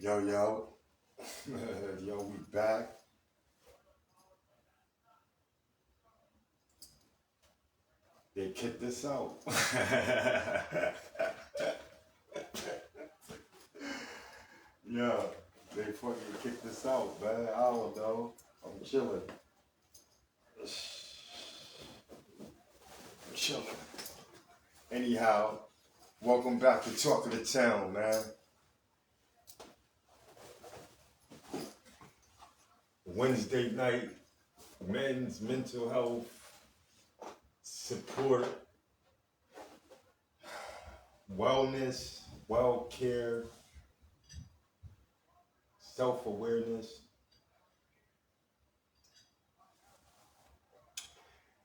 Yo, yo. Yo, we back. They kicked us out. Yeah, they fucking kicked us out, man. I don't know. I'm chilling. I'm chilling. Anyhow, welcome back to Talk of the Town, man. Wednesday night, men's mental health support, wellness, well care, self awareness.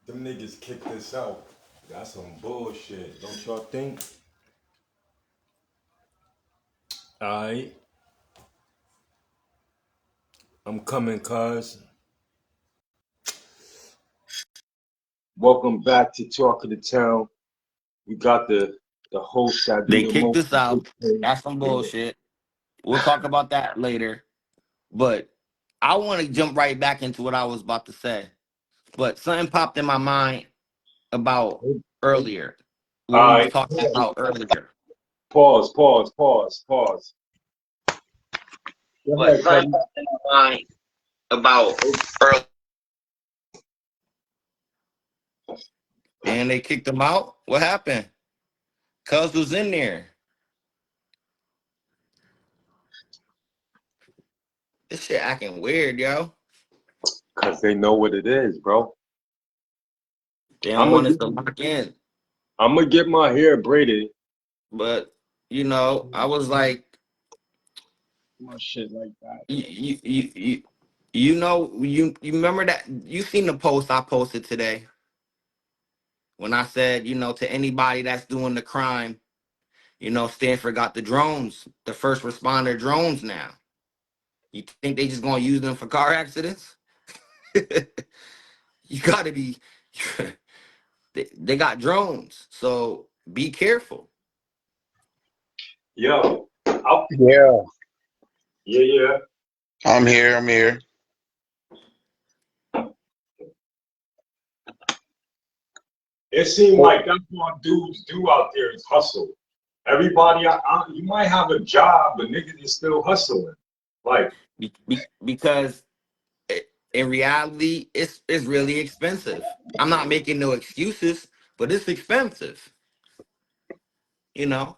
Them niggas kicked us out. That's some bullshit, don't y'all think? Alright, I'm coming, cuz. Welcome back to Talk of the Town. We got the host that do They the kicked most. us out. That's some bullshit. We'll talk about that later. But I want to jump right back into what I was about to say. But something popped in my mind about earlier. What we was Alright, talking about earlier. pause. Go But ahead, something Cuddy. popped in my mind about earlier. And they kicked him out. What happened? Cuz was in there. This shit acting weird, yo. Cause they know what it is, bro. They don't I'm gonna want us get to lock in. I'm gonna get my hair braided. But I was like, My shit like that. you remember that you seen the post I posted today when I said, to anybody that's doing the crime, Stanford got the drones, the first responder drones now. You think they just gonna use them for car accidents? You gotta be they got drones, so be careful. Yo, I'll, Yeah, yeah. I'm here. I'm here. It seemed Well, like that's what dudes do out there is hustle. Everybody, you might have a job, but niggas is still hustling. Like, Because in reality, it's really expensive. I'm not making no excuses, but it's expensive, you know.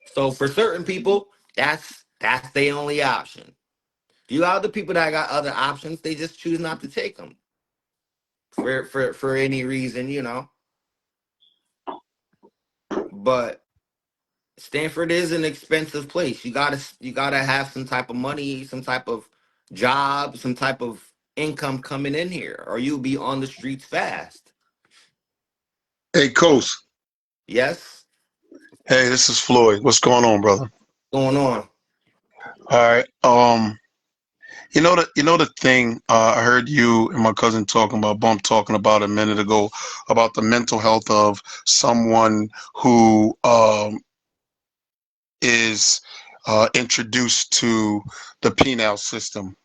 So for certain people, that's their only option. You got other people that got other options, they just choose not to take them for any reason. But Stanford is an expensive place. You gotta have some type of money, some type of job, some type of income coming in here, or you'll be on the streets fast. hey, Coach. Yes, Hey, this is Floyd. What's going on, brother? going on. All right. You know the thing. I heard you and my cousin talking about Bump talking about a minute ago about the mental health of someone who is introduced to the penal system.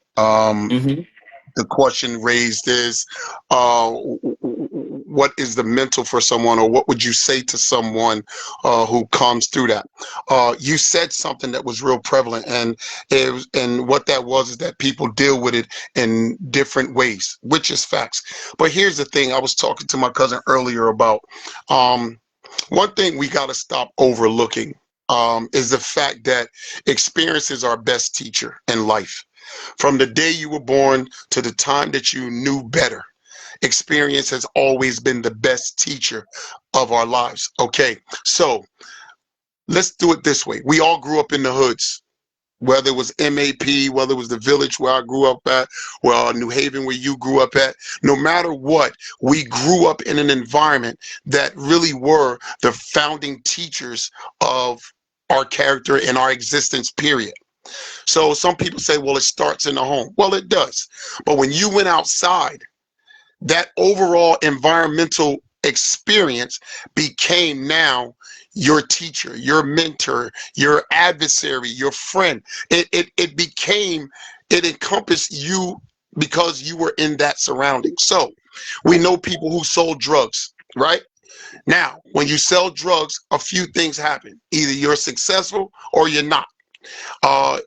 Hmm. The question raised is, what is the mental for someone, or what would you say to someone who comes through that? You said something that was real prevalent, and what that was is that people deal with it in different ways, which is facts. But here's the thing: I was talking to my cousin earlier about um, one thing we got to stop overlooking. Is the fact that experience is our best teacher in life. From the day you were born to the time that you knew better, experience has always been the best teacher of our lives. Okay, so let's do it this way. We all grew up in the hoods, whether it was MAP, whether it was the village where I grew up at, well, New Haven where you grew up at. No matter what, we grew up in an environment that really were the founding teachers of our character and our existence, period. So some people say, well, it starts in the home. Well, it does. But when you went outside, that overall environmental experience became now your teacher, your mentor, your adversary, your friend. It became, it encompassed you because you were in that surrounding. So we know people who sold drugs, right? Now, when you sell drugs, a few things happen. Either you're successful or you're not.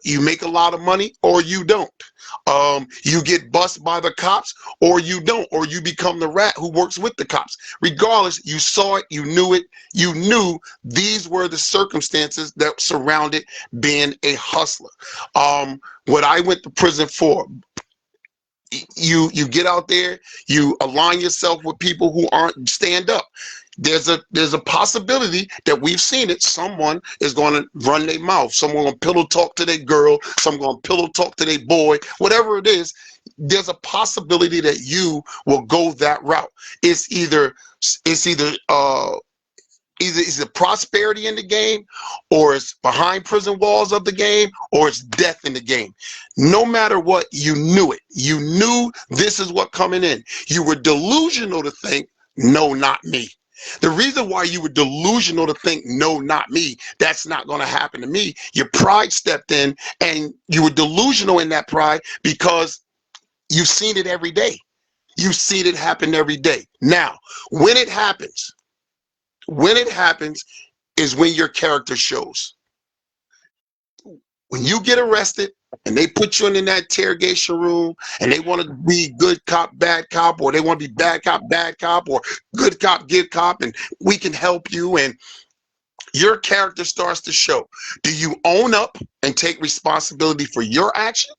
You make a lot of money or you don't. You get busted by the cops or you don't, or you become the rat who works with the cops. Regardless, you saw it, you knew it, you knew these were the circumstances that surrounded being a hustler. What I went to prison for, you get out there, you align yourself with people who aren't stand up. There's a possibility that we've seen it. Someone is going to run their mouth. Someone going to pillow talk to their girl. Someone going to pillow talk to their boy. Whatever it is, there's a possibility that you will go that route. It's either prosperity in the game, or it's behind prison walls of the game, or it's death in the game. No matter what, you knew it. You knew this is what coming in. You were delusional to think, no, not me. The reason why you were delusional to think, no, not me, that's not going to happen to me. Your pride stepped in, and you were delusional in that pride because you've seen it every day. You've seen it happen every day. Now, when it happens is when your character shows. When you get arrested and they put you in that interrogation room and they want to be good cop, bad cop, or they want to be bad cop, or good cop, good cop, and we can help you, and your character starts to show. Do you own up and take responsibility for your action?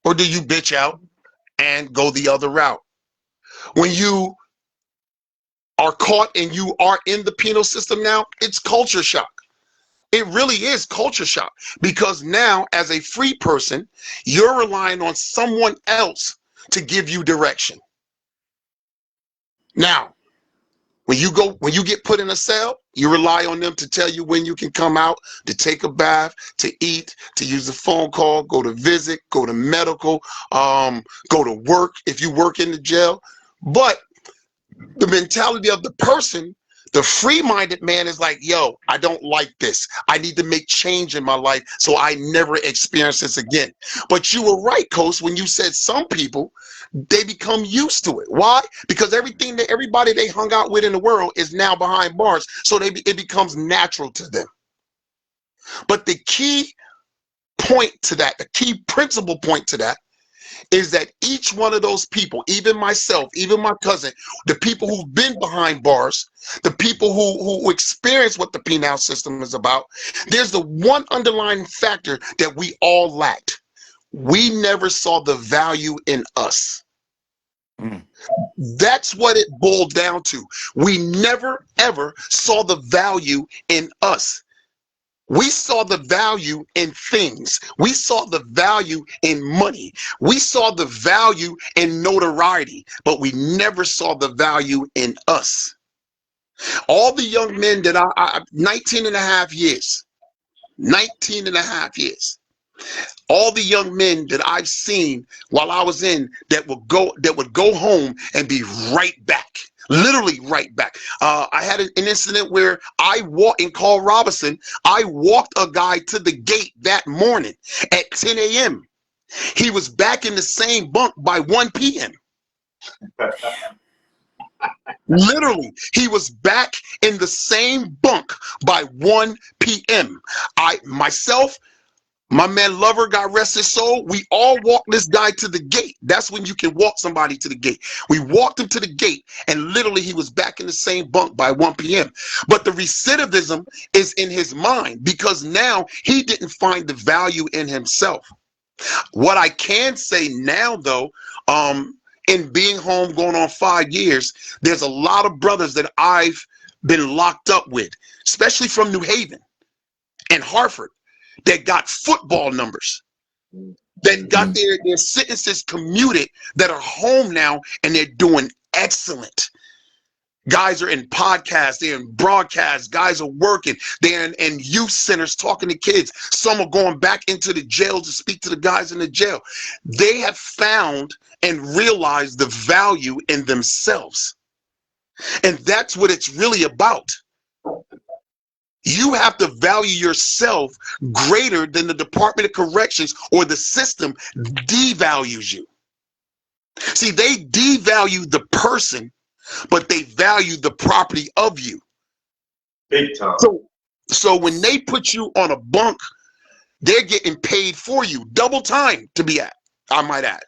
Or do you bitch out and go the other route? When you are caught and you are in the penal system now, it's culture shock. It really is culture shock, because now as a free person, you're relying on someone else to give you direction. Now, when you get put in a cell, you rely on them to tell you when you can come out, to take a bath, to eat, to use the phone call, go to visit, go to medical, go to work if you work in the jail. But the mentality of the person, the free-minded man, is like, yo, I don't like this. I need to make change in my life so I never experience this again. But you were right, Coach, when you said some people, they become used to it. Why? Because everybody they hung out with in the world is now behind bars, so it becomes natural to them. But the key point to that, the key principal point to that, is that each one of those people, even myself, even my cousin, the people who've been behind bars, the people who experience what the penal system is about, there's the one underlying factor that we all lacked. We never saw the value in us. That's what it boiled down to. We never, ever saw the value in us. We saw the value in things. We saw the value in money. We saw the value in notoriety, but we never saw the value in us. All the young men that 19 and a half years, all the young men that I've seen while I was in that would go home and be right back. Literally right back. I had an incident where in Carl Robinson, I walked a guy to the gate that morning at 10 a.m. He was back in the same bunk by 1 p.m. Literally, he was back in the same bunk by 1 p.m. Myself, my man Lover, God rest his soul, we all walked this guy to the gate. That's when you can walk somebody to the gate. We walked him to the gate, and literally he was back in the same bunk by 1 p.m. But the recidivism is in his mind, because now he didn't find the value in himself. What I can say now, though, in being home going on 5 years, there's a lot of brothers that I've been locked up with, especially from New Haven and Hartford, that got football numbers, that got their sentences commuted, that are home now and they're doing excellent. Guys are in podcasts, they're in broadcasts, guys are working, they're in youth centers talking to kids. Some are going back into the jail to speak to the guys in the jail. They have found and realized the value in themselves. And that's what it's really about. You have to value yourself greater than the Department of Corrections or the system devalues you. See, they devalue the person, but they value the property of you. Big time. So when they put you on a bunk, they're getting paid for you, double time to be at, I might add.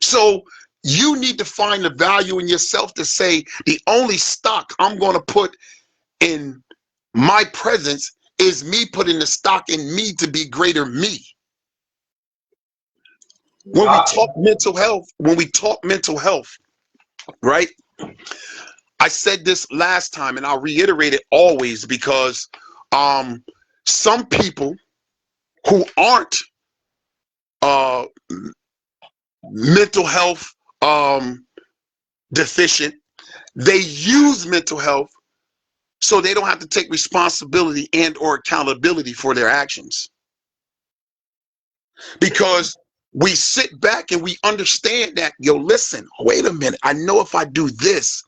So you need to find the value in yourself to say, the only stock I'm going to put in my presence is me putting the stock in me to be greater me. When we talk mental health, right? I said this last time and I'll reiterate it always, because some people who aren't mental health deficient, they use mental health so they don't have to take responsibility and or accountability for their actions. Because we sit back and we understand that, yo, listen, wait a minute. I know if I do this,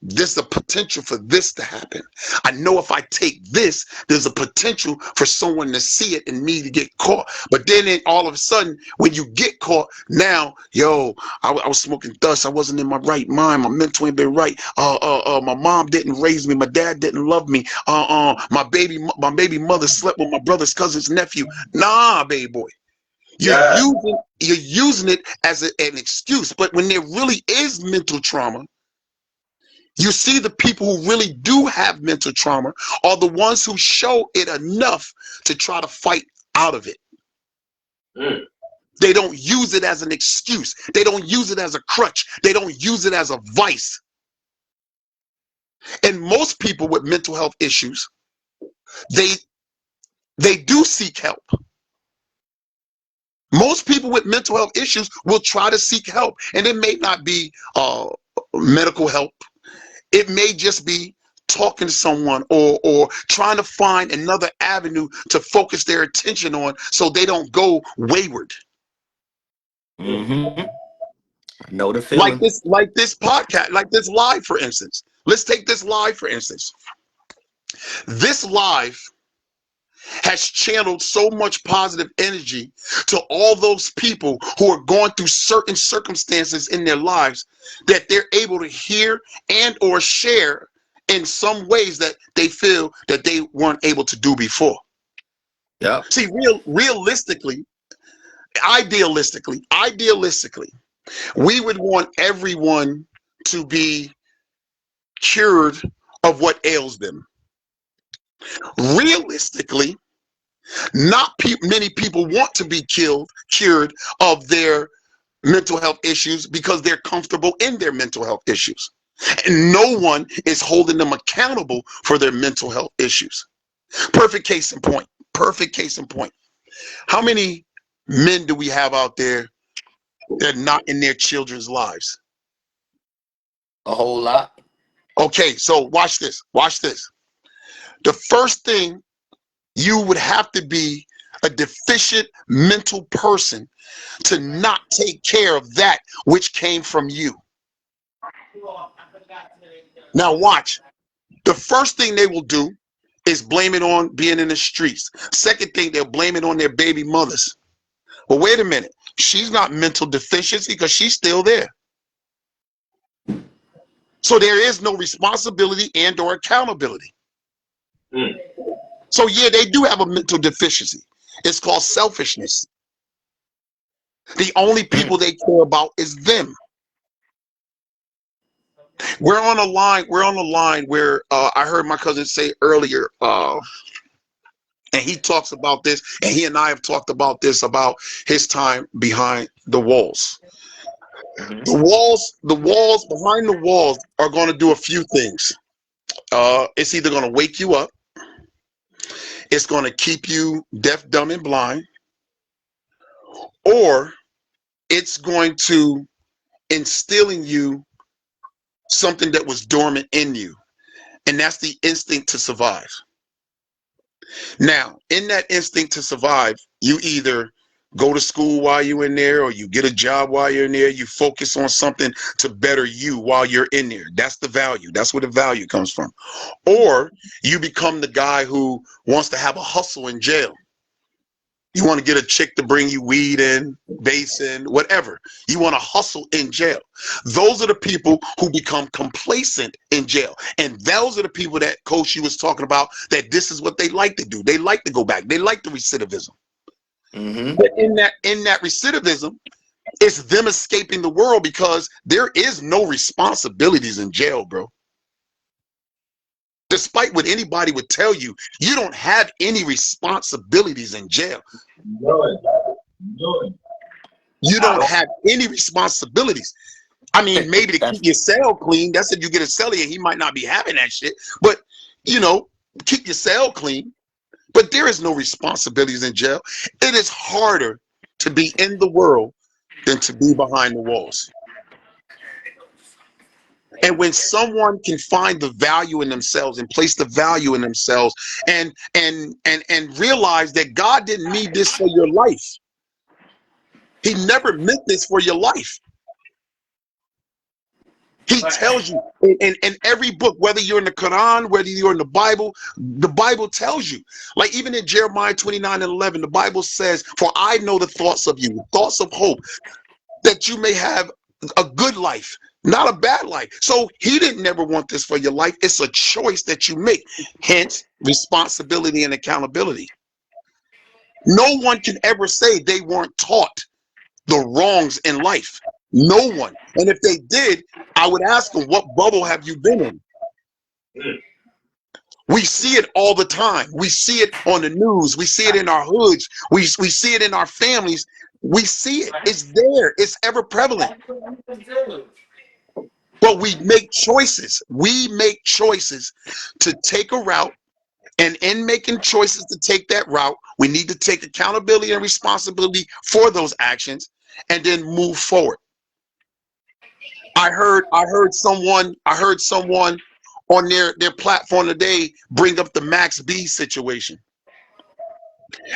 there's a potential for this to happen. I know if I take this, there's a potential for someone to see it and me to get caught. But then all of a sudden, when you get caught, now, yo, I was smoking dust. I wasn't in my right mind. My mental ain't been right. My mom didn't raise me. My dad didn't love me. My baby mother slept with my brother's cousin's nephew. Nah, baby boy. You're using it as an excuse. But when there really is mental trauma, you see the people who really do have mental trauma are the ones who show it enough to try to fight out of it. They don't use it as an excuse. They don't use it as a crutch. They don't use it as a vice. And most people with mental health issues, they do seek help. Most people with mental health issues will try to seek help, and it may not be medical help. It may just be talking to someone or trying to find another avenue to focus their attention on so they don't go wayward. Mm-hmm. I know the feeling. Like this podcast, like this live, for instance. Let's take this live, for instance. This live has channeled so much positive energy to all those people who are going through certain circumstances in their lives that they're able to hear and or share in some ways that they feel that they weren't able to do before. Yeah. See, realistically, idealistically, we would want everyone to be cured of what ails them. Realistically, not many people want to be cured of their mental health issues because they're comfortable in their mental health issues. And no one is holding them accountable for their mental health issues. Perfect case in point. Perfect case in point. How many men do we have out there that are not in their children's lives? A whole lot. Okay, so watch this. Watch this. The first thing, you would have to be a deficient mental person to not take care of that which came from you. Now watch. The first thing they will do is blame it on being in the streets. Second thing, they'll blame it on their baby mothers. Well, wait a minute. She's not mental deficiency because she's still there. So there is no responsibility and or accountability. So yeah, they do have a mental deficiency. It's called selfishness. The only people they care about is them. We're on a line where I heard my cousin say earlier, and he talks about this, and he and I have talked about this, about his time behind the walls. The walls behind the walls are going to do a few things. It's either going to wake you up, it's going to keep you deaf, dumb, and blind, or it's going to instill in you something that was dormant in you, and that's the instinct to survive. Now, in that instinct to survive, you either go to school while you're in there, or you get a job while you're in there. You focus on something to better you while you're in there. That's the value. That's where the value comes from. Or you become the guy who wants to have a hustle in jail. You want to get a chick to bring you weed in, base in, whatever. You want to hustle in jail. Those are the people who become complacent in jail. And those are the people that Coach you was talking about, that this is what they like to do. They like to go back. They like the recidivism. But in that recidivism, it's them escaping the world, because there is no responsibilities in jail, bro. Despite what anybody would tell you, you don't have any responsibilities in jail. None. None. You don't have any responsibilities. I mean, maybe to keep your cell clean. That's if you get a cellier, he might not be having that shit. But, you know, keep your cell clean. But there is no responsibilities in jail. It is harder to be in the world than to be behind the walls. And when someone can find the value in themselves and place the value in themselves and realize that God didn't need this for your life. He never meant this for your life. He tells you in every book, whether you're in the Quran, whether you're in the Bible tells you. Like even in Jeremiah 29:11, the Bible says, "For I know the thoughts of you, thoughts of hope, that you may have a good life, not a bad life." So he didn't never want this for your life. It's a choice that you make. Hence, responsibility and accountability. No one can ever say they weren't taught the wrongs in life. No one. And if they did, I would ask them, what bubble have you been in? We see it all the time. We see it on the news. We see it in our hoods. We see it in our families. We see it. It's there. It's ever prevalent. But we make choices. We make choices to take a route. And in making choices to take that route, we need to take accountability and responsibility for those actions and then move forward. I heard someone on their platform today bring up the Max B situation.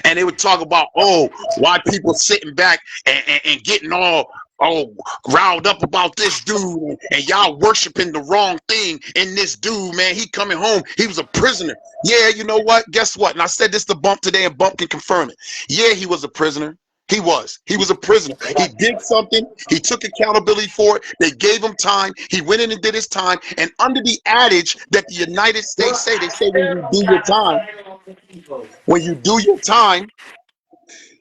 And they would talk about, oh, why people sitting back and getting all riled up about this dude, and y'all worshiping the wrong thing in this dude, man. He coming home, he was a prisoner. Yeah, you know what? Guess what? And I said this to Bump today, and Bump can confirm it. Yeah, he was a prisoner. He was a prisoner. He did something. He took accountability for it. They gave him time. He went in and did his time. And under the adage that the United States say, they say when you do your time,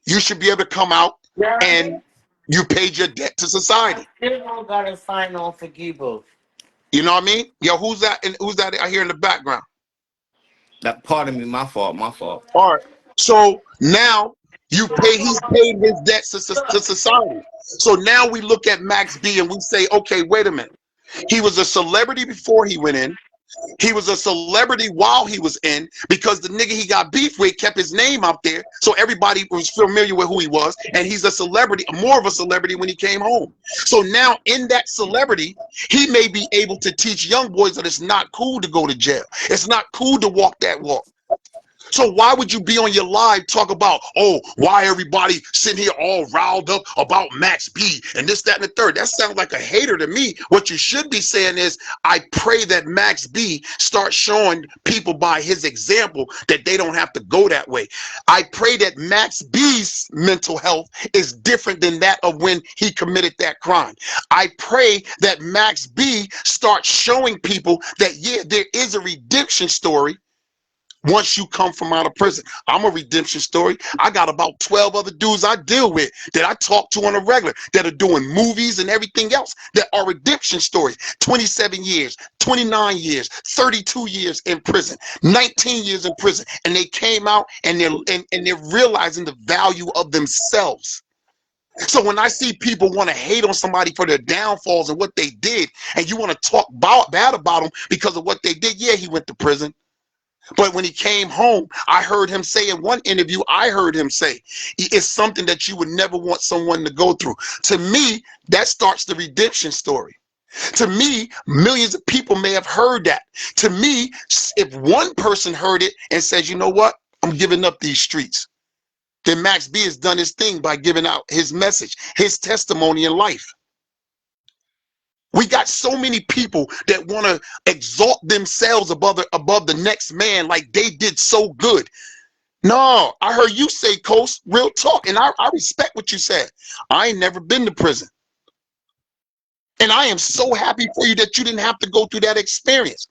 you should be able to come out and you paid your debt to society. You don't gotta sign on for Gibo. You know what I mean? Yo, who's that? And who's that I hear in the background? That pardon me, my fault. All right. So now he's paid his debts to society. So now we look at Max B and we say, okay, wait a minute. He was a celebrity before he went in. He was a celebrity while he was in, because the nigga he got beef with kept his name out there, so everybody was familiar with who he was, and he's a celebrity, more of a celebrity when he came home. So now in that celebrity, he may be able to teach young boys that it's not cool to go to jail. It's not cool to walk that walk. So why would you be on your live talk about, oh, why everybody sitting here all riled up about Max B and this, that, and the third? That sounds like a hater to me. What you should be saying is, I pray that Max B starts showing people by his example that they don't have to go that way. I pray that Max B's mental health is different than that of when he committed that crime. I pray that Max B starts showing people that, yeah, there is a redemption story once you come from out of prison. I'm a redemption story. I got about 12 other dudes I deal with that I talk to on a regular that are doing movies and everything else that are redemption stories. 27 years, 29 years, 32 years in prison, 19 years in prison. And they came out and they're realizing the value of themselves. So when I see people want to hate on somebody for their downfalls and what they did, and you want to talk bad about them because of what they did, yeah, he went to prison. But when he came home, I heard him say in one interview, it's something that you would never want someone to go through. To me, that starts the redemption story. To me, millions of people may have heard that. To me, if one person heard it and says, you know what, I'm giving up these streets, then Max B has done his thing by giving out his message, his testimony in life. We got so many people that want to exalt themselves above the next man like they did so good. No, I heard you say, Coast, real talk, and I respect what you said. I ain't never been to prison. And I am so happy for you that you didn't have to go through that experience.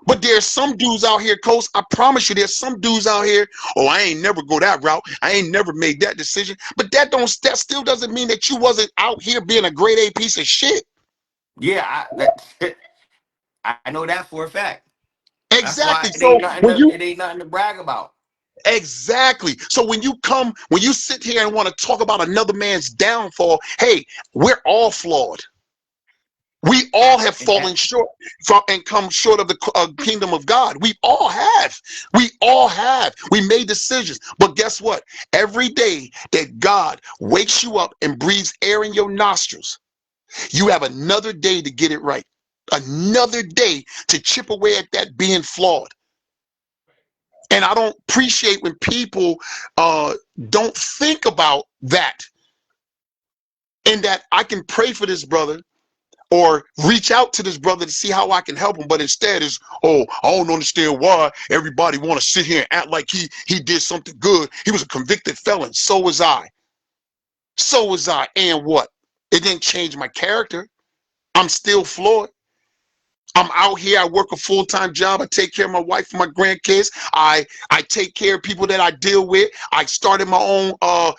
But there's some dudes out here, Coast, I promise you there's some dudes out here, oh, I ain't never go that route. I ain't never made that decision. But that still doesn't mean that you wasn't out here being a grade A piece of shit. Yeah, I know that for a fact. Exactly. That's So why when you it ain't nothing to brag about. exactly. So when you sit here and want to talk about another man's downfall, hey, we're all flawed. We all have fallen short and come short of the kingdom of God. We all have. We all have. We made decisions. But guess what? Every day that God wakes you up and breathes air in your nostrils, you have another day to get it right. Another day to chip away at that being flawed. And I don't appreciate when people don't think about that. And that I can pray for this brother or reach out to this brother to see how I can help him, but instead is, oh, I don't understand why everybody want to sit here and act like he did something good. He was a convicted felon. So was I. So was I. And what? It didn't change my character. I'm still flawed. I'm out here. I work a full-time job. I take care of my wife and my grandkids. I take care of people that I deal with. I started my own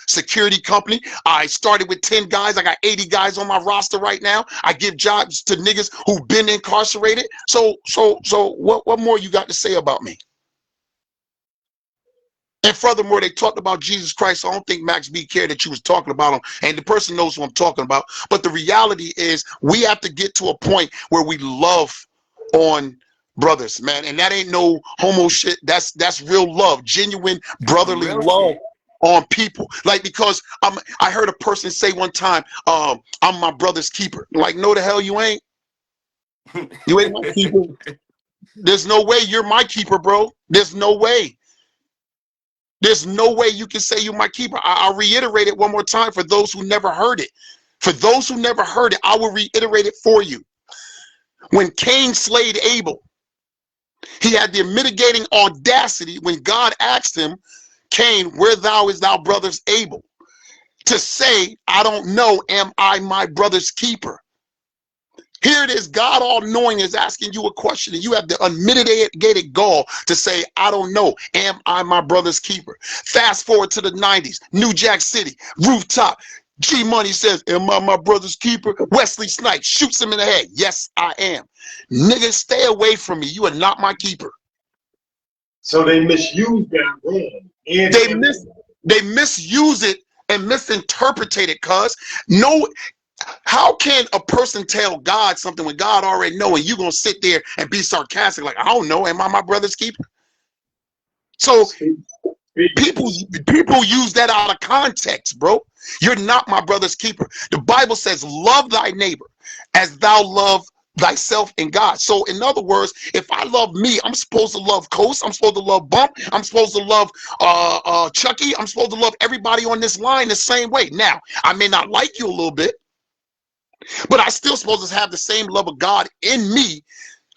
security company. I started with 10 guys. I got 80 guys on my roster right now. I give jobs to niggas who've been incarcerated. So what more you got to say about me? And furthermore, they talked about Jesus Christ. So I don't think Max B cared that you was talking about him. And the person knows who I'm talking about. But the reality is we have to get to a point where we love on brothers, man. And that ain't no homo shit. That's real love, genuine brotherly Real love shit. on people. Like, because I heard a person say one time, I'm my brother's keeper. Like, no, the hell you ain't. You ain't my keeper. There's no way you're my keeper, bro. There's no way. There's no way you can say you're my keeper. I'll reiterate it one more time for those who never heard it. For those who never heard it, I will reiterate it for you. When Cain slayed Abel, he had the mitigating audacity when God asked him, Cain, where thou is thou brother's Abel? To say, I don't know, am I my brother's keeper? Here it is, God all-knowing is asking you a question, and you have the unmitigated gall to say, I don't know, am I my brother's keeper? Fast forward to the 90s, New Jack City, rooftop, G Money says, am I my brother's keeper? Wesley Snipes shoots him in the head. Yes, I am. Nigga, stay away from me. You are not my keeper. So they misuse that wrong. And They misuse it and misinterpret it, cuz. No, how can a person tell God something when God already know, and you gonna sit there and be sarcastic like, I don't know, am I my brother's keeper? So people use that out of context, bro. You're not my brother's keeper. The Bible says, love thy neighbor as thou love thyself in God. So in other words, if I love me, I'm supposed to love Coast, I'm supposed to love Bump, I'm supposed to love Chucky, I'm supposed to love everybody on this line the same way. Now, I may not like you a little bit, but I still supposed to have the same love of God in me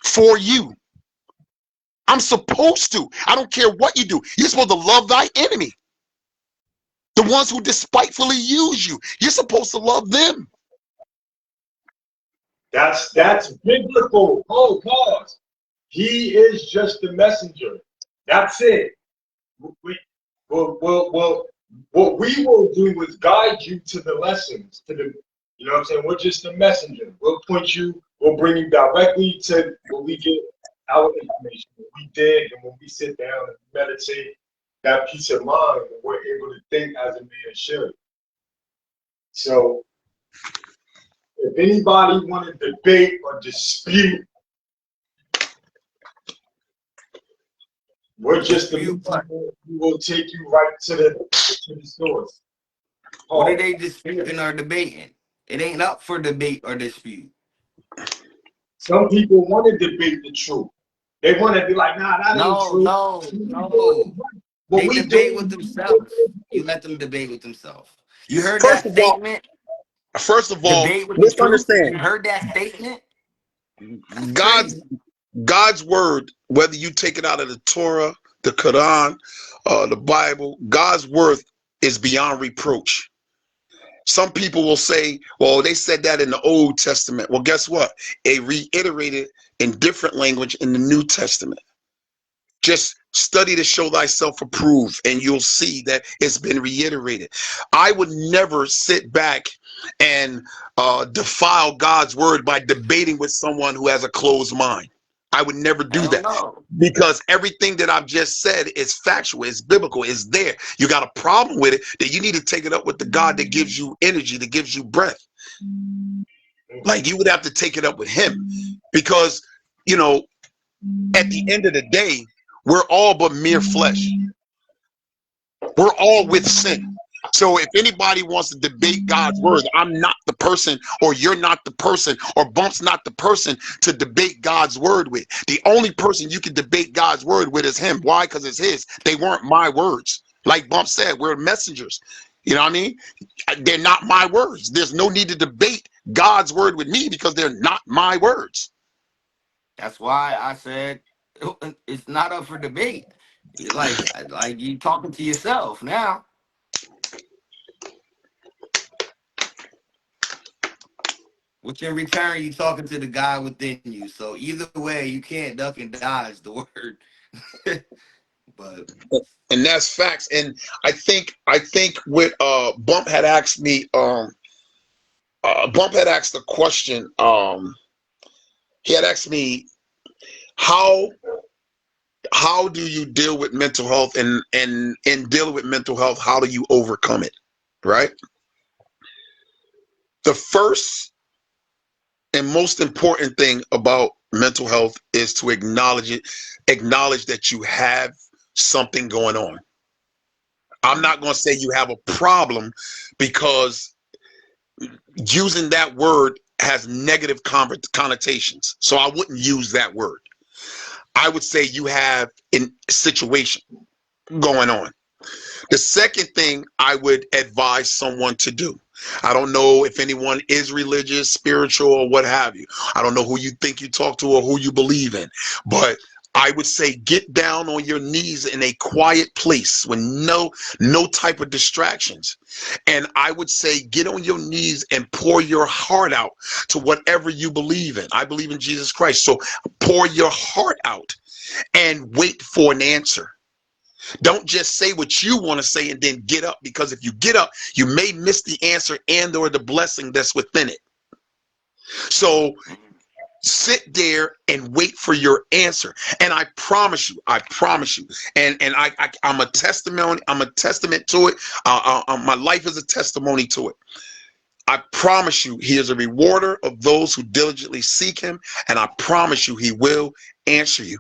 for you. I'm supposed to. I don't care what you do. You're supposed to love thy enemy. The ones who despitefully use you. You're supposed to love them. That's biblical. Oh, pause. He is just the messenger. That's it. Well, what we will do is guide you to the lessons, to the, you know what I'm saying? We're just the messenger. We'll point you, we'll bring you directly to where we get our information, what we did, and when we sit down and meditate, that peace of mind, and we're able to think as a man should. So, if anybody want to debate or dispute, we're just the people who will take you right to the source. What are they disputing or debating? It ain't up for debate or dispute. Some people want to debate the truth. They want to be like, nah, that ain't true. No. But They we debate with don't. themselves. You let them debate with themselves. You heard First that of all, statement? first of all, Debate with the let's truth. understand You heard that statement? That's God's crazy. God's word, whether you take it out of the Torah, the Quran, the Bible, God's word is beyond reproach. Some people will say, well, they said that in the Old Testament. Well, guess what? It reiterated in different language in the New Testament. Just study to show thyself approved, and you'll see that it's been reiterated. I would never sit back and defile God's word by debating with someone who has a closed mind. I would never do Hell that, no. because everything that I've just said is factual, it's biblical, it's there. You got a problem with it, then you need to take it up with the God that gives you energy, that gives you breath. Like, you would have to take it up with him, because, you know, at the end of the day, we're all but mere flesh. We're all with sin. So if anybody wants to debate God's word, I'm not the person, or you're not the person, or Bump's not the person to debate God's word with. The only person you can debate God's word with is him. Why? Because it's his. They weren't my words. Like Bump said, we're messengers. You know what I mean? They're not my words. There's no need to debate God's word with me, because they're not my words. That's why I said it's not up for debate. Like you talking to yourself now. Which in return, you talking to the guy within you. So either way, you can't duck and dodge the word. But And that's facts. And I think what Bump had asked me, Bump had asked a question. He had asked me, how do you deal with mental health, and in dealing with mental health, how do you overcome it? Right? The first and most important thing about mental health is to acknowledge it, acknowledge that you have something going on. I'm not going to say you have a problem, because using that word has negative connotations. So I wouldn't use that word. I would say you have a situation going on. The second thing I would advise someone to do, I don't know if anyone is religious, spiritual, or what have you. I don't know who you think you talk to or who you believe in, but I would say get down on your knees in a quiet place with no type of distractions. And I would say get on your knees and pour your heart out to whatever you believe in. I believe in Jesus Christ. So pour your heart out and wait for an answer. Don't just say what you want to say and then get up, because if you get up, you may miss the answer and or the blessing that's within it. So sit there and wait for your answer. And I promise you, and I'm a testimony, I'm a testament to it. My life is a testimony to it. I promise you, he is a rewarder of those who diligently seek him, and I promise you, he will answer you.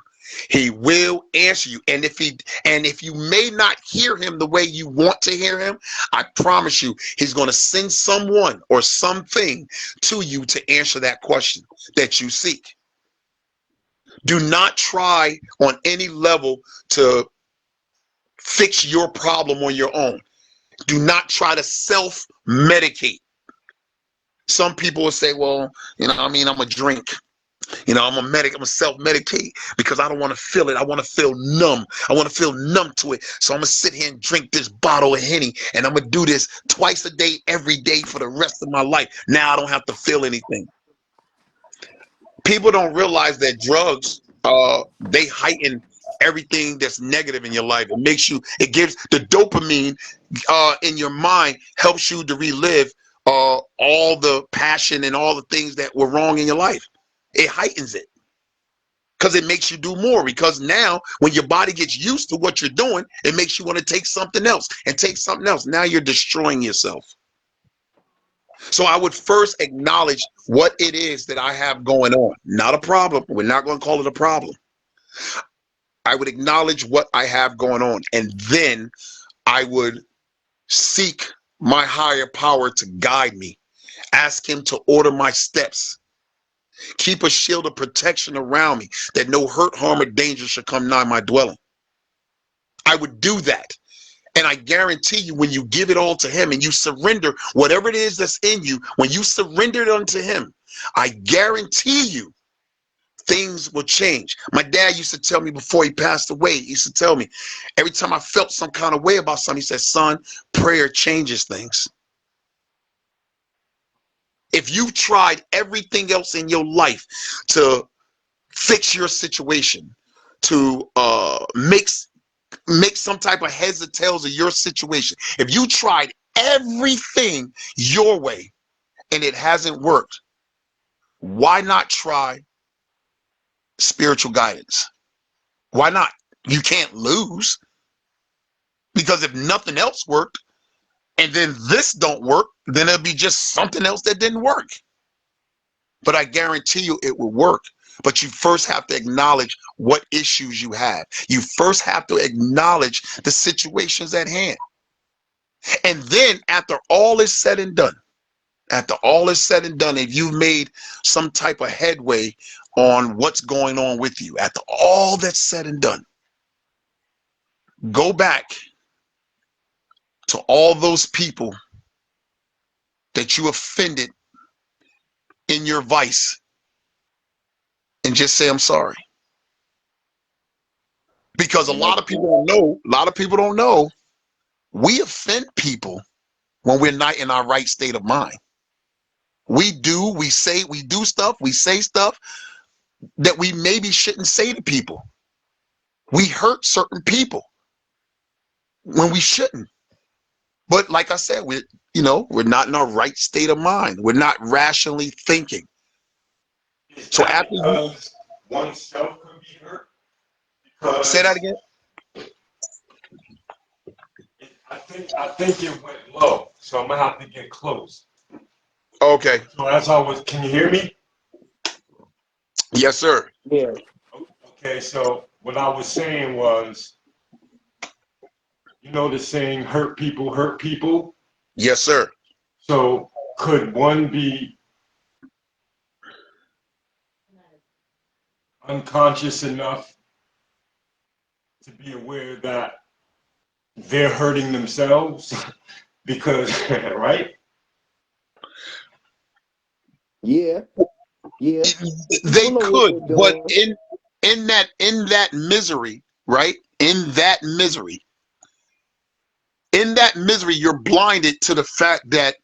He will answer you. And if you may not hear him the way you want to hear him, I promise you, he's going to send someone or something to you to answer that question that you seek. Do not try on any level to fix your problem on your own. Do not try to self-medicate. Some people will say, well, I'm a drink. I'm a self-medicate because I don't want to feel it. I want to feel numb. I want to feel numb to it. So I'm going to sit here and drink this bottle of Henny, and I'm going to do this twice a day, every day for the rest of my life. Now I don't have to feel anything. People don't realize that drugs, they heighten everything that's negative in your life. It gives the dopamine in your mind, helps you to relive all the passion and all the things that were wrong in your life. It heightens it because it makes you do more, because now when your body gets used to what you're doing, it makes you want to take something else and take something else. Now you're destroying yourself. So I would first acknowledge what it is that I have going on. Not a problem. We're not going to call it a problem. I would acknowledge what I have going on, and then I would seek my higher power to guide me. Ask him to order my steps. Keep a shield of protection around me, that no hurt, harm, or danger should come nigh my dwelling. I would do that. And I guarantee you, when you give it all to him and you surrender whatever it is that's in you, when you surrender it unto him, I guarantee you things will change. My dad used to tell me before he passed away, he used to tell me every time I felt some kind of way about something, he said, son, prayer changes things. If you've tried everything else in your life to fix your situation, to make some type of heads or tails of your situation, if you tried everything your way and it hasn't worked, why not try spiritual guidance? Why not? You can't lose, because if nothing else worked and then this don't work, then it'll be just something else that didn't work. But I guarantee you it will work. But you first have to acknowledge what issues you have. You first have to acknowledge the situations at hand. And then after all is said and done, if you've made some type of headway on what's going on with you, after all that's said and done, go back to all those people that you offended in your vice and just say, I'm sorry. Because a lot of people don't know, we offend people when we're not in our right state of mind. We do stuff that we maybe shouldn't say to people. We hurt certain people when we shouldn't. But like I said, we're not in our right state of mind. We're not rationally thinking. So after oneself could be hurt. Say that again. I think it went low, so I'm gonna have to get close. Okay. So as I was, can you hear me? Yes, sir. Yeah. Okay, so what I was saying was, you know the saying, hurt people? Yes, sir. So could one be unconscious enough to be aware that they're hurting themselves? Because, right? Yeah. Yeah. They could, but in that misery, right? In that misery, you're blinded to the fact that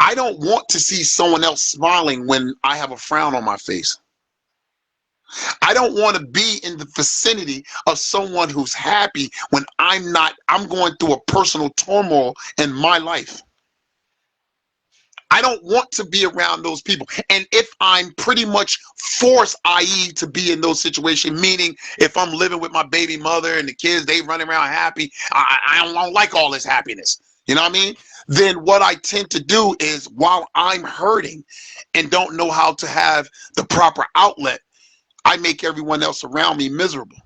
I don't want to see someone else smiling when I have a frown on my face. I don't want to be in the vicinity of someone who's happy when I'm going through a personal turmoil in my life. I don't want to be around those people. And if I'm pretty much forced, i.e. to be in those situations, meaning if I'm living with my baby mother and the kids, they running around happy, I don't like all this happiness. You know what I mean? Then what I tend to do is, while I'm hurting and don't know how to have the proper outlet, I make everyone else around me miserable.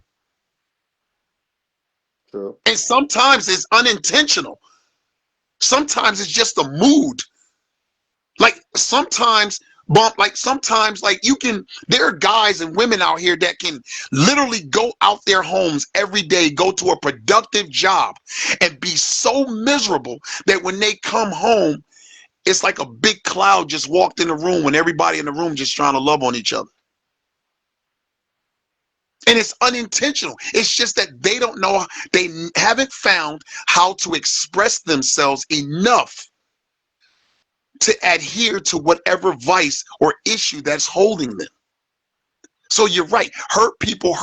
True. And sometimes it's unintentional. Sometimes it's just a mood. Like sometimes there are guys and women out here that can literally go out their homes every day, go to a productive job, and be so miserable that when they come home, it's like a big cloud just walked in the room when everybody in the room just trying to love on each other. And it's unintentional. It's just that they don't know, they haven't found how to express themselves enough to adhere to whatever vice or issue that's holding them. So you're right. Hurt people.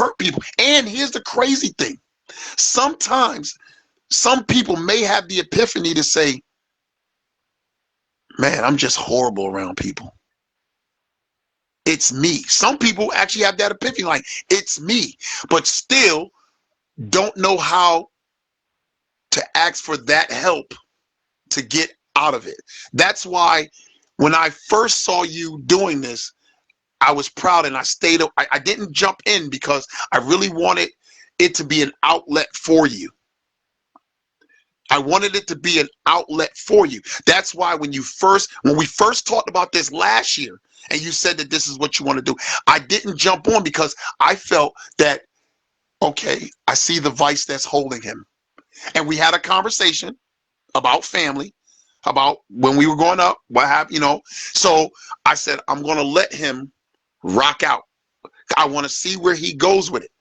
And here's the crazy thing. Sometimes some people may have the epiphany to say, man, I'm just horrible around people. It's me. Some people actually have that epiphany, like, it's me, but still don't know how to ask for that help to get out of it. That's why when I first saw you doing this, I was proud and I stayed. I didn't jump in because I really wanted it to be an outlet for you. I wanted it to be an outlet for you. That's why when we first talked about this last year and you said that this is what you want to do, I didn't jump on because I felt that, Okay, I see the vice that's holding him. And we had a conversation about family, about when we were growing up, what happened, you know. So I said, I'm going to let him rock out. I want to see where he goes with it,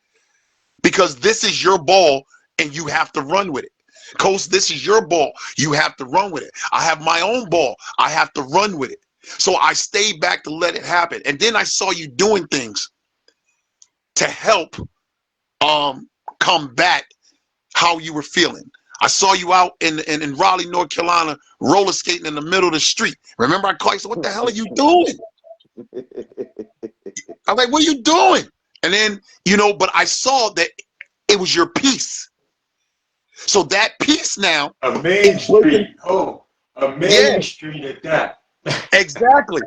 because this is your ball and you have to run with it. Coach, this is your ball. You have to run with it. I have my own ball. I have to run with it. So I stayed back to let it happen. And then I saw you doing things to help combat how you were feeling. I saw you out in Raleigh, North Carolina, roller skating in the middle of the street. Remember, I called you, said, what the hell are you doing? I was like, what are you doing? And then, you know, but I saw that it was your piece. So that piece now. A main street. Oh, a main street at that. Exactly.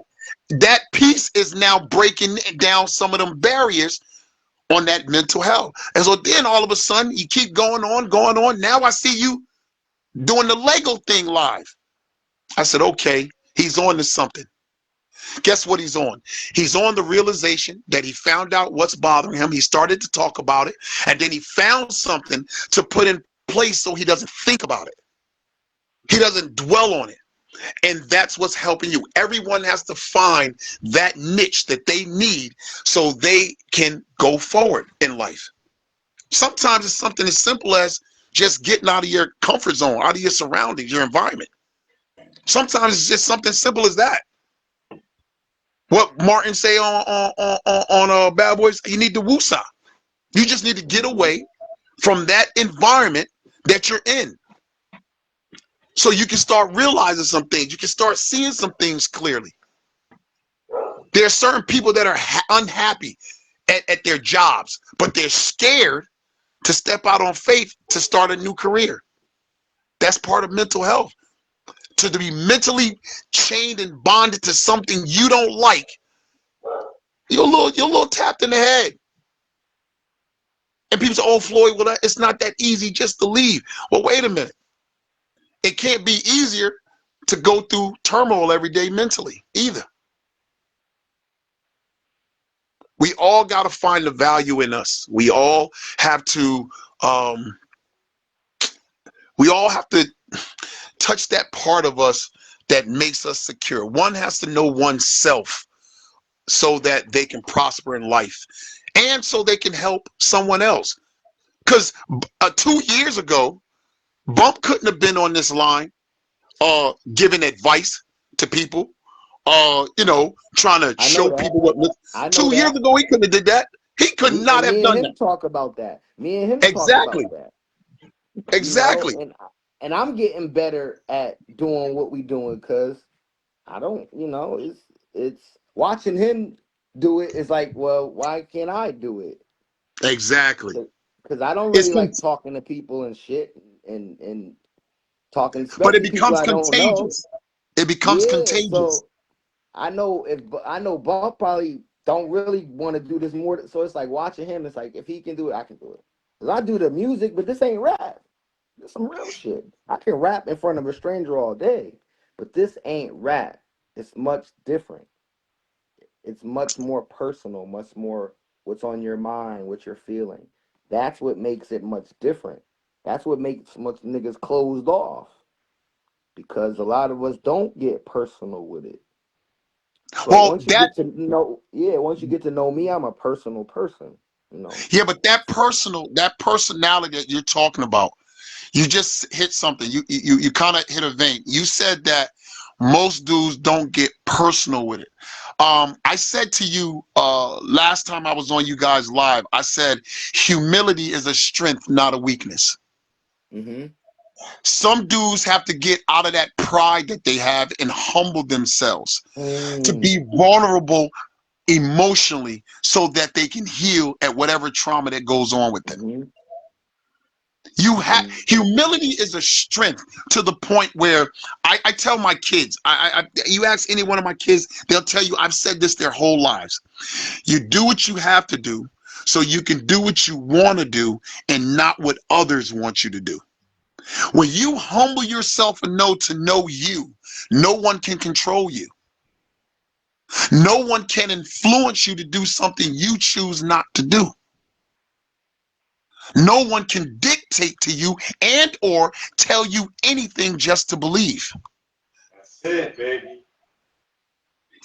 That piece is now breaking down some of them barriers on that mental health. And so then all of a sudden you keep going on, going on. Now I see you doing the Lego thing live. I said, okay, he's on to something. Guess what he's on? He's on the realization that he found out what's bothering him. He started to talk about it, and then he found something to put in place so he doesn't think about it. He doesn't dwell on it. And that's what's helping you. Everyone has to find that niche that they need so they can go forward in life. Sometimes it's something as simple as just getting out of your comfort zone, out of your surroundings, your environment. Sometimes it's just something simple as that. What Martin say on Bad Boys, you need to woosah. You just need to get away from that environment that you're in, so you can start realizing some things. You can start seeing some things clearly. There are certain people that are unhappy at their jobs, but they're scared to step out on faith to start a new career. That's part of mental health. To be mentally chained and bonded to something you don't like, you're a little tapped in the head. And people say, oh, Floyd, well, it's not that easy just to leave. Well, wait a minute. It can't be easier to go through turmoil every day mentally either. We all got to find the value in us. We all have to touch that part of us that makes us secure. One has to know oneself so that they can prosper in life and so they can help someone else. Because 2 years ago, Bump couldn't have been on this line giving advice to people, trying to show people what. 2 years ago, he couldn't have did that. He could not have done that. Talk about that. Me and him exactly. talk about that. Exactly. You know? And I'm getting better at doing what we doing, because I don't, it's watching him do it is like, well, why can't I do it? Exactly. Because I don't really like talking to people and shit and talking. But it becomes contagious. It becomes contagious. So I know Bump probably don't really want to do this more. So it's like watching him. It's like if he can do it, I can do it. Because I do the music, but this ain't rap. This some real shit. I can rap in front of a stranger all day, but this ain't rap. It's much different. It's much more personal, much more what's on your mind, what you're feeling. That's what makes it much different. That's what makes much niggas closed off, because a lot of us don't get personal with it. So once you get to know me, I'm a personal person. Yeah, but that personality that you're talking about, you just hit something. You kind of hit a vein. You said that most dudes don't get personal with it. I said to you last time I was on you guys live, I said humility is a strength, not a weakness. Mm-hmm. Some dudes have to get out of that pride that they have and humble themselves to be vulnerable emotionally so that they can heal at whatever trauma that goes on with them. Mm-hmm. Humility is a strength to the point where I tell my kids, you ask any one of my kids, they'll tell you, I've said this their whole lives. You do what you have to do so you can do what you want to do and not what others want you to do. When you humble yourself and know you, no one can control you. No one can influence you to do something you choose not to do. No one can dictate to you and or tell you anything just to believe. That's it, baby.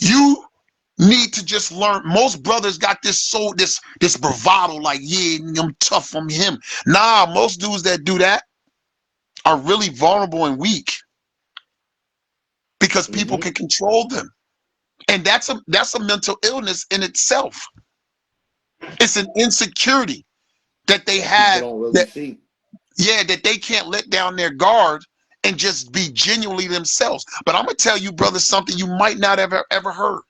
You need to just learn. Most brothers got this soul, this bravado, like, yeah, I'm tough, I'm him. Nah, most dudes that do that are really vulnerable and weak because people can control them. And that's a mental illness in itself. It's an insecurity that they People have don't really that, see. yeah, that they can't let down their guard and just be genuinely themselves. But I'm gonna tell you, brother, something you might not have ever heard.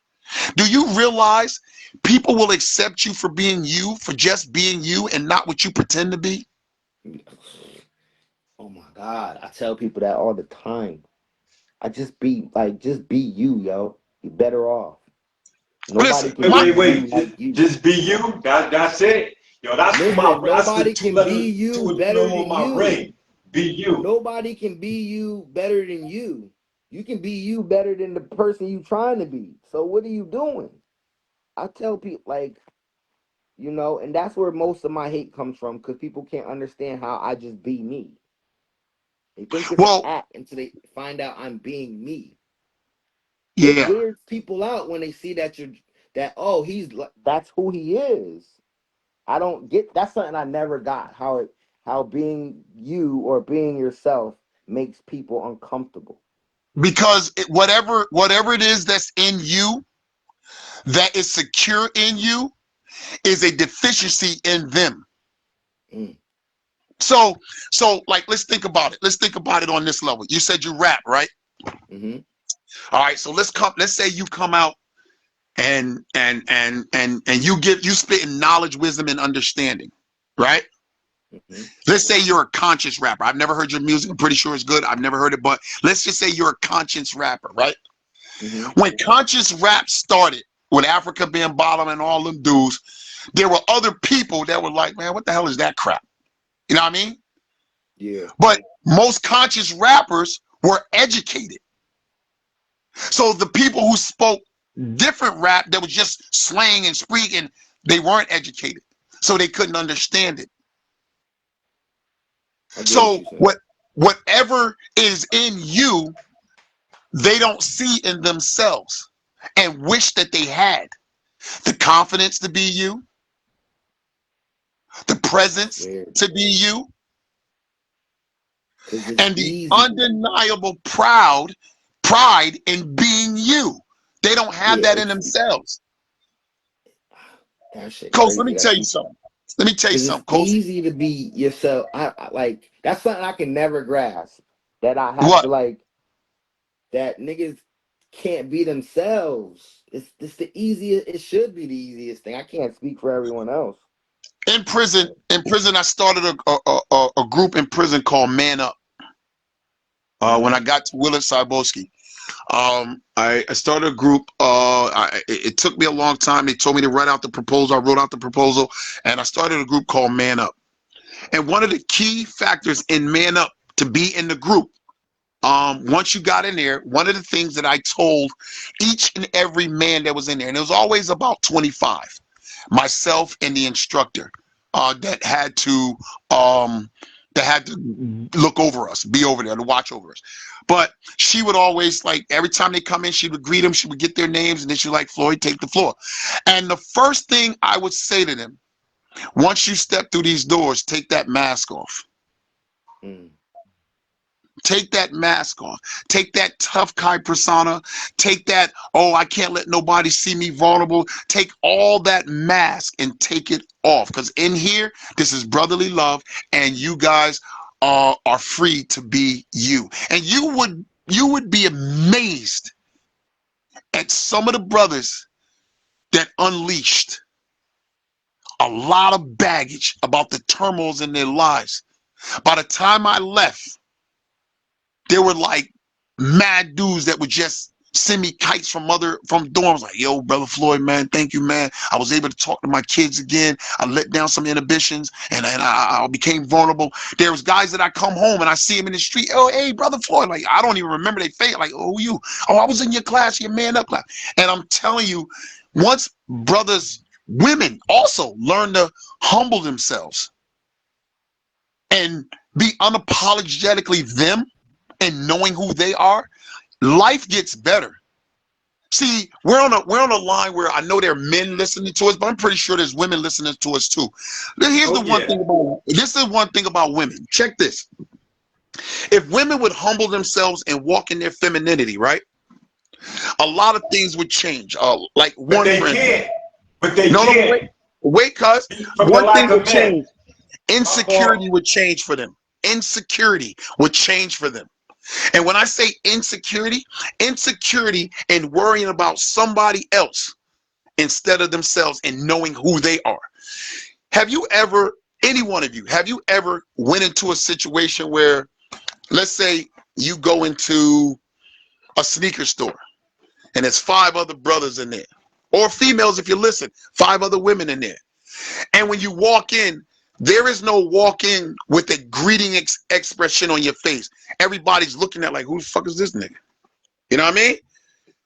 Do you realize people will accept you for being you, for just being you and not what you pretend to be? Oh my God. I tell people that all the time. I just be you, yo. You're better off. Nobody Listen, can Wait, be you wait. like you. Just be you. That's it. Yo, that's Listen, that's the nobody can be you two better on than my you. brain. Be you. Nobody can be you better than you. You can be you better than the person you trying to be. So what are you doing? I tell people, like, and that's where most of my hate comes from, because people can't understand how I just be me. They think it's an well, act until they find out I'm being me. It yeah, weirds people out when they see that that's who he is. I don't get, that's something I never got, how being you or being yourself makes people uncomfortable. because whatever it is that's in you, that is secure in you, is a deficiency in them. Mm. So like, let's think about it. Let's think about it on this level. You said you rap, right? Mm-hmm. All right. So let's say you come out and you spitting knowledge, wisdom, and understanding, right? Mm-hmm. Let's say you're a conscious rapper. I've never heard your music. I'm pretty sure it's good. I've never heard it, but let's just say you're a conscious rapper, right? Mm-hmm. When conscious rap started, with Africa being bottom and all them dudes, there were other people that were like, man, what the hell is that crap? You know what I mean? Yeah. But most conscious rappers were educated. So the people who spoke different rap that was just slang and speaking, they weren't educated. So they couldn't understand it. So whatever is in you, they don't see in themselves and wish that they had. The confidence to be you, the presence to be you, and the undeniable pride in being you. They don't have that in themselves. Coach, let me tell you something. It's Coach. easy to be yourself. I like, that's something I can never grasp. That I have What? to, like, that niggas can't be themselves. It's the easiest. It should be the easiest thing. I can't speak for everyone else. In prison, I started a group in prison called Man Up. When I got to Willard Cyboski, I started a group. It took me a long time. They told me to write out the proposal. I wrote out the proposal, and I started a group called Man Up. And one of the key factors in Man Up, to be in the group, once you got in there, one of the things that I told each and every man that was in there, and it was always about 25, myself and the instructor, that had to look over us, be over there to watch over us. But she would always, like, every time they come in, she would greet them, she would get their names, and then she'd like, Floyd, take the floor. And the first thing I would say to them, once you step through these doors, take that mask off. Take that mask off. Take that tough guy persona. Take that, oh, I can't let nobody see me vulnerable. Take all that mask and take it off. Because in here, this is brotherly love, and you guys are free to be you. And you would be amazed at some of the brothers that unleashed a lot of baggage about the turmoils in their lives. By the time I left, there were like mad dudes that would just send me kites from dorms, like, yo, brother Floyd, man, thank you, man. I was able to talk to my kids again. I let down some inhibitions, and I became vulnerable. There was guys that I come home and I see them in the street. Oh, hey, brother Floyd, like, I don't even remember their face. Like, oh, you? Oh, I was in your class, your Man Up class. And I'm telling you, once women also learn to humble themselves, and be unapologetically them and knowing who they are, life gets better. See, we're on a line where I know there are men listening to us, but I'm pretty sure there's women listening to us too. Here's the one thing about this is one thing about women. Check this. If women would humble themselves and walk in their femininity, right? A lot of things would change. Like But one they friend. can't. But they No, can't. wait, cuz From the one lack thing of would men. change. Insecurity would change for them. Insecurity would change for them. And when I say insecurity, insecurity and worrying about somebody else instead of themselves and knowing who they are. Have you ever, any one of you, have you ever went into a situation where, let's say you go into a sneaker store and there's 5 other brothers in there, or females if you listen, 5 other women in there. And when you walk in, there is no walk in with a greeting expression on your face. Everybody's looking at like, who the fuck is this nigga? You know what I mean?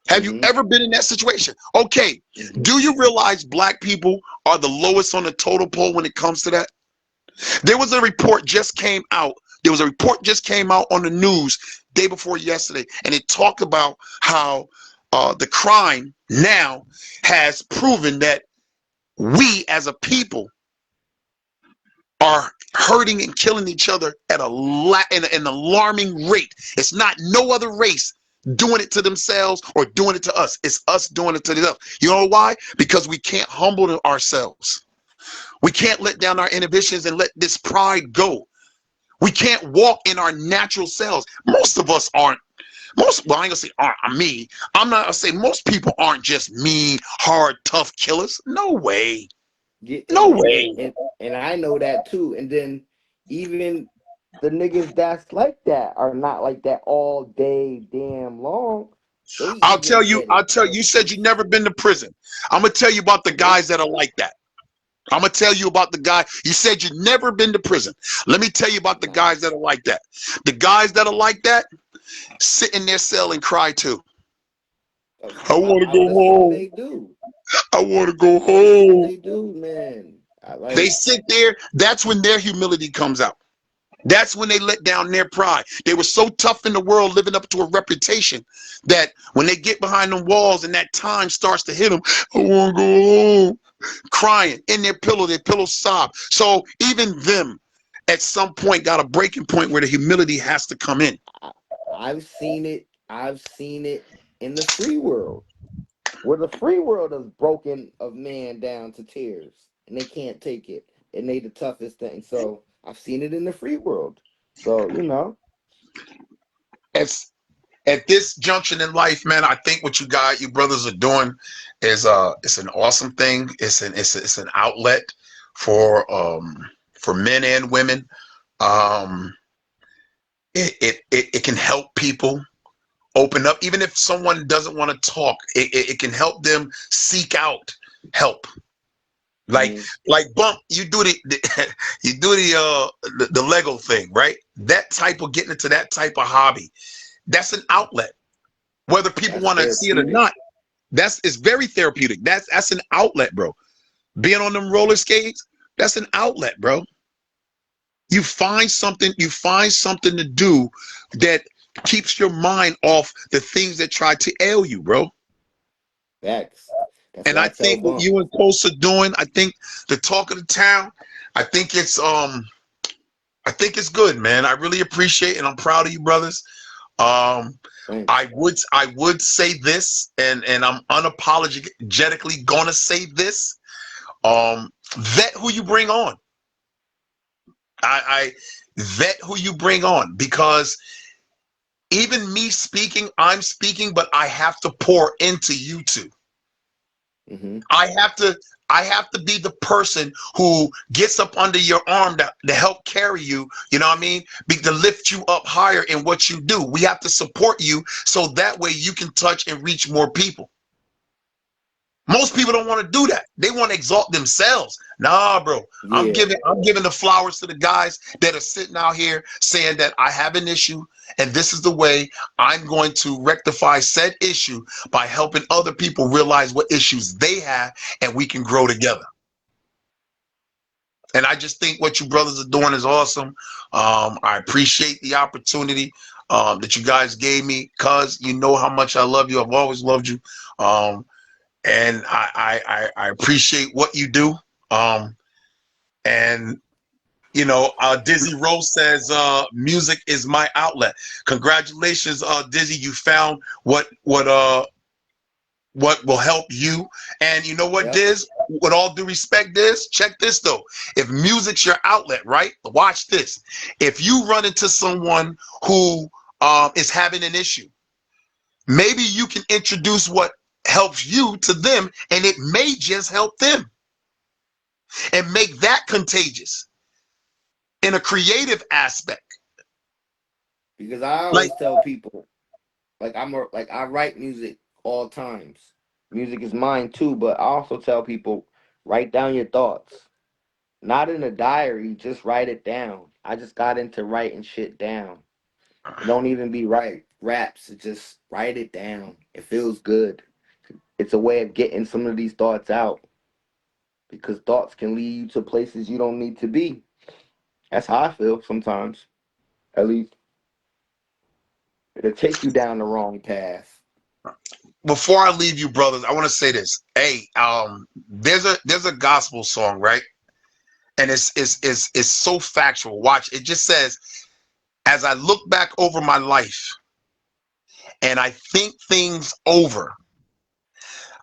Have you ever been in that situation? Okay, do you realize black people are the lowest on the total pole when it comes to that? There was a report just came out. There was a report just came out on the news day before yesterday, and it talked about how the crime now has proven that we as a people are hurting and killing each other at an alarming rate. It's not no other race doing it to themselves or doing it to us. It's us doing it to them. You know why? Because we can't humble ourselves. We can't let down our inhibitions and let this pride go. We can't walk in our natural selves. Most of us aren't. Well, I ain't gonna say aren't me. I'm not gonna say most people aren't just mean, hard, tough killers. No way. No way. And I know that too. And then even the niggas that's like that are not like that all day damn long. I'll tell you, you said you never been to prison. I'm gonna tell you about the guys that are like that. I'm gonna tell you about the guy. You said you never been to prison. Let me tell you about the guys that are like that. The guys that are like that sit in their cell and cry too. I want to go home. They do. I want to go home. They do, man. They sit there. That's when their humility comes out. That's when they let down their pride. They were so tough in the world, living up to a reputation, that when they get behind them walls and that time starts to hit them, I want to go home, crying in their pillow sob. So even them at some point got a breaking point where the humility has to come in. I've seen it in the free world, where the free world is broken of man down to tears and they can't take it, and they the toughest thing. So I've seen it in the free world. So, you know, at this junction in life, man, I think what you brothers are doing is it's an awesome thing. It's an outlet for men and women. It can help people open up. Even if someone doesn't want to talk, it can help them seek out help. Like Bump, you do the Lego thing, right? That type of getting into that type of hobby, that's an outlet. Whether people want to see it or not, it's very therapeutic. That's an outlet, bro. Being on them roller skates, that's an outlet, bro. You find something to do that keeps your mind off the things that try to ail you, bro. Facts. And I think what you and Coast are doing, I think the talk of the town, I think it's good, man. I really appreciate it, and I'm proud of you, brothers. I would say this, and I'm unapologetically gonna say this. Vet who you bring on. I vet who you bring on, because even me speaking, I'm speaking, but I have to pour into you two. I have to be the person who gets up under your arm to help carry you, you know what I mean? To lift you up higher in what you do. We have to support you so that way you can touch and reach more people. Most people don't want to do that. They want to exalt themselves. Nah, bro. Yeah. I'm giving the flowers to the guys that are sitting out here saying that I have an issue, and this is the way I'm going to rectify said issue by helping other people realize what issues they have, and we can grow together. And I just think what you brothers are doing is awesome. I appreciate the opportunity that you guys gave me, cuz you know how much I love you. I've always loved you. And I appreciate what you do. And you know, Dizzy Rose says, music is my outlet. Congratulations, Dizzy. You found what will help you. And you know what, Yep. Diz? With all due respect, Diz, check this though. If music's your outlet, right? Watch this. If you run into someone who is having an issue, maybe you can introduce what helps you to them, and it may just help them and make that contagious in a creative aspect. Because I always tell people, like I write music all times. Music is mine too, but I also tell people, write down your thoughts. Not in a diary, just write it down. I just got into writing shit down. It don't even be raps. It just write it down. It feels good. It's a way of getting some of these thoughts out. Because thoughts can lead you to places you don't need to be. That's how I feel sometimes. At least. It'll take you down the wrong path. Before I leave you, brothers, I want to say this. Hey, there's a gospel song, right? And it's so factual. Watch, it just says, as I look back over my life and I think things over,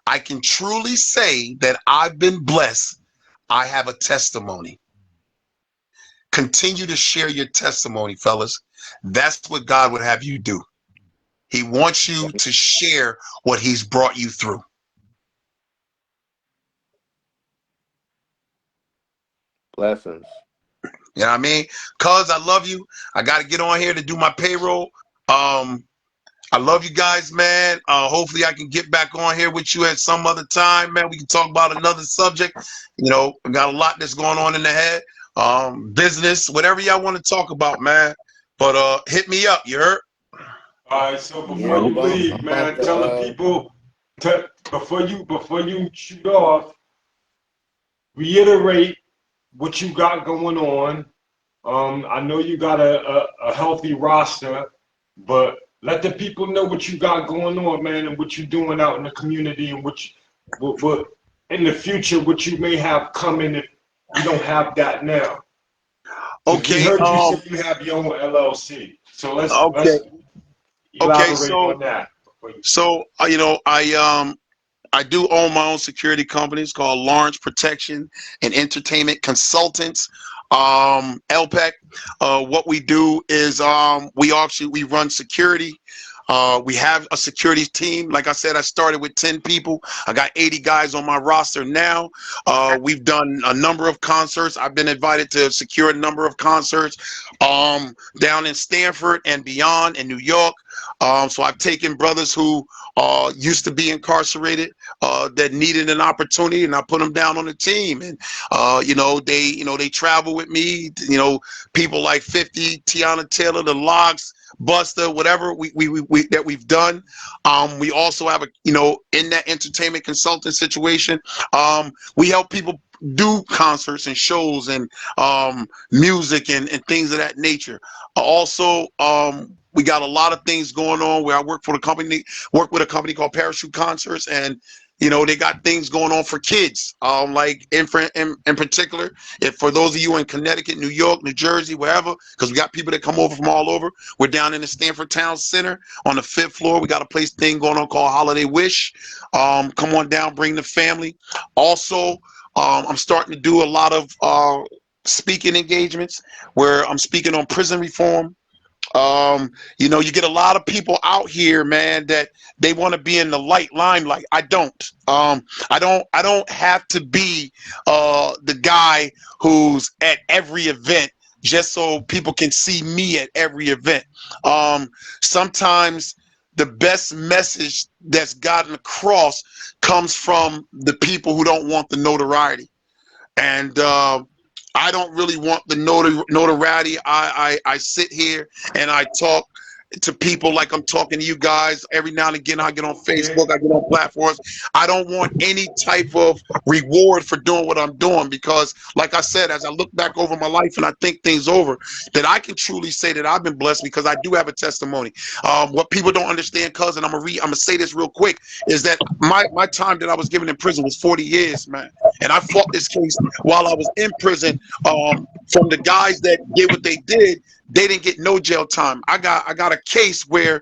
I can truly say that I've been blessed. I have a testimony. Continue to share your testimony, fellas. That's what God would have you do. He wants you to share what he's brought you through. Blessings. You know what I mean? Cuz I love you. I got to get on here to do my payroll. I love you guys, man. Hopefully I can get back on here with you at some other time, man. We can talk about another subject. You know, we got a lot that's going on in the head. Business, whatever y'all want to talk about, man. But hit me up, you heard? All right, so before Yeah, you leave, man, tell the people before you shoot off, reiterate what you got going on. I know you got a healthy roster, but let the people know what you got going on, man, and what you're doing out in the community, and what in the future, what you may have coming if you don't have that now. Okay. We heard you say you have your own LLC, so let's elaborate on that. So you know, I do own my own security company. It's called Lawrence Protection and Entertainment Consultants. LPEC. What we do is we run security. We have a security team. Like I said, I started with 10 people. I got 80 guys on my roster now. We've done a number of concerts. I've been invited to secure a number of concerts down in Stanford and beyond in New York. So I've taken brothers who used to be incarcerated that needed an opportunity, and I put them down on the team. And they travel with me. You know, people like 50, Tiana Taylor, the Locks, Buster, whatever we that we've done. We also have in that entertainment consultant situation, we help people do concerts and shows and music and things of that nature. Also, we got a lot of things going on where I work with a company called Parachute Concerts, and they got things going on for kids. Like in particular, if for those of you in Connecticut, New York, New Jersey, wherever, because we got people that come over from all over. We're down in the Stanford Town Center on the 5th floor. We got a thing going on called Holiday Wish. Come on down, bring the family. Also, I'm starting to do a lot of speaking engagements where I'm speaking on prison reform. You get a lot of people out here, man, that they want to be in the limelight. I don't. I don't have to be the guy who's at every event just so people can see me at every event. Sometimes the best message that's gotten across comes from the people who don't want the notoriety. And I don't really want the notoriety. I sit here and I talk to people like I'm talking to you guys. Every now and again, I get on Facebook, I get on platforms. I don't want any type of reward for doing what I'm doing because, like I said, as I look back over my life and I think things over, that I can truly say that I've been blessed because I do have a testimony. What people don't understand, cousin, I'm gonna say this real quick, is that my time that I was given in prison was 40 years, man. And I fought this case while I was in prison. From the guys that did what they did, they didn't get no jail time. I got a case where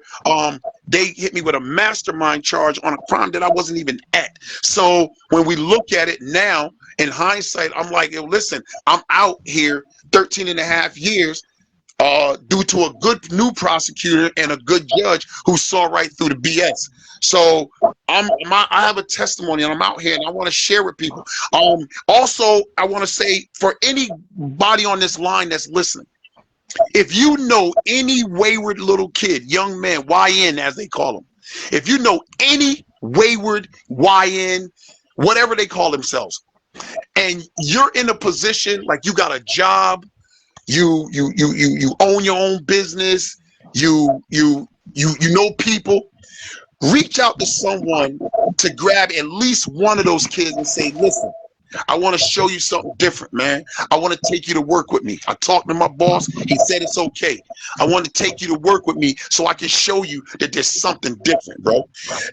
they hit me with a mastermind charge on a crime that I wasn't even at. So when we look at it now, in hindsight, I'm like, yo, listen, I'm out here 13 and a half years due to a good new prosecutor and a good judge who saw right through the BS. So I have a testimony and I'm out here and I want to share with people. Also, I want to say for anybody on this line that's listening, if you know any wayward little kid, young man, YN as they call them, if you know any wayward YN, whatever they call themselves, and you're in a position like you got a job, you own your own business, you know people, reach out to someone to grab at least one of those kids and say, listen, I want to show you something different, man. I want to take you to work with me. I talked to my boss. He said it's okay. I want to take you to work with me so I can show you that there's something different, bro.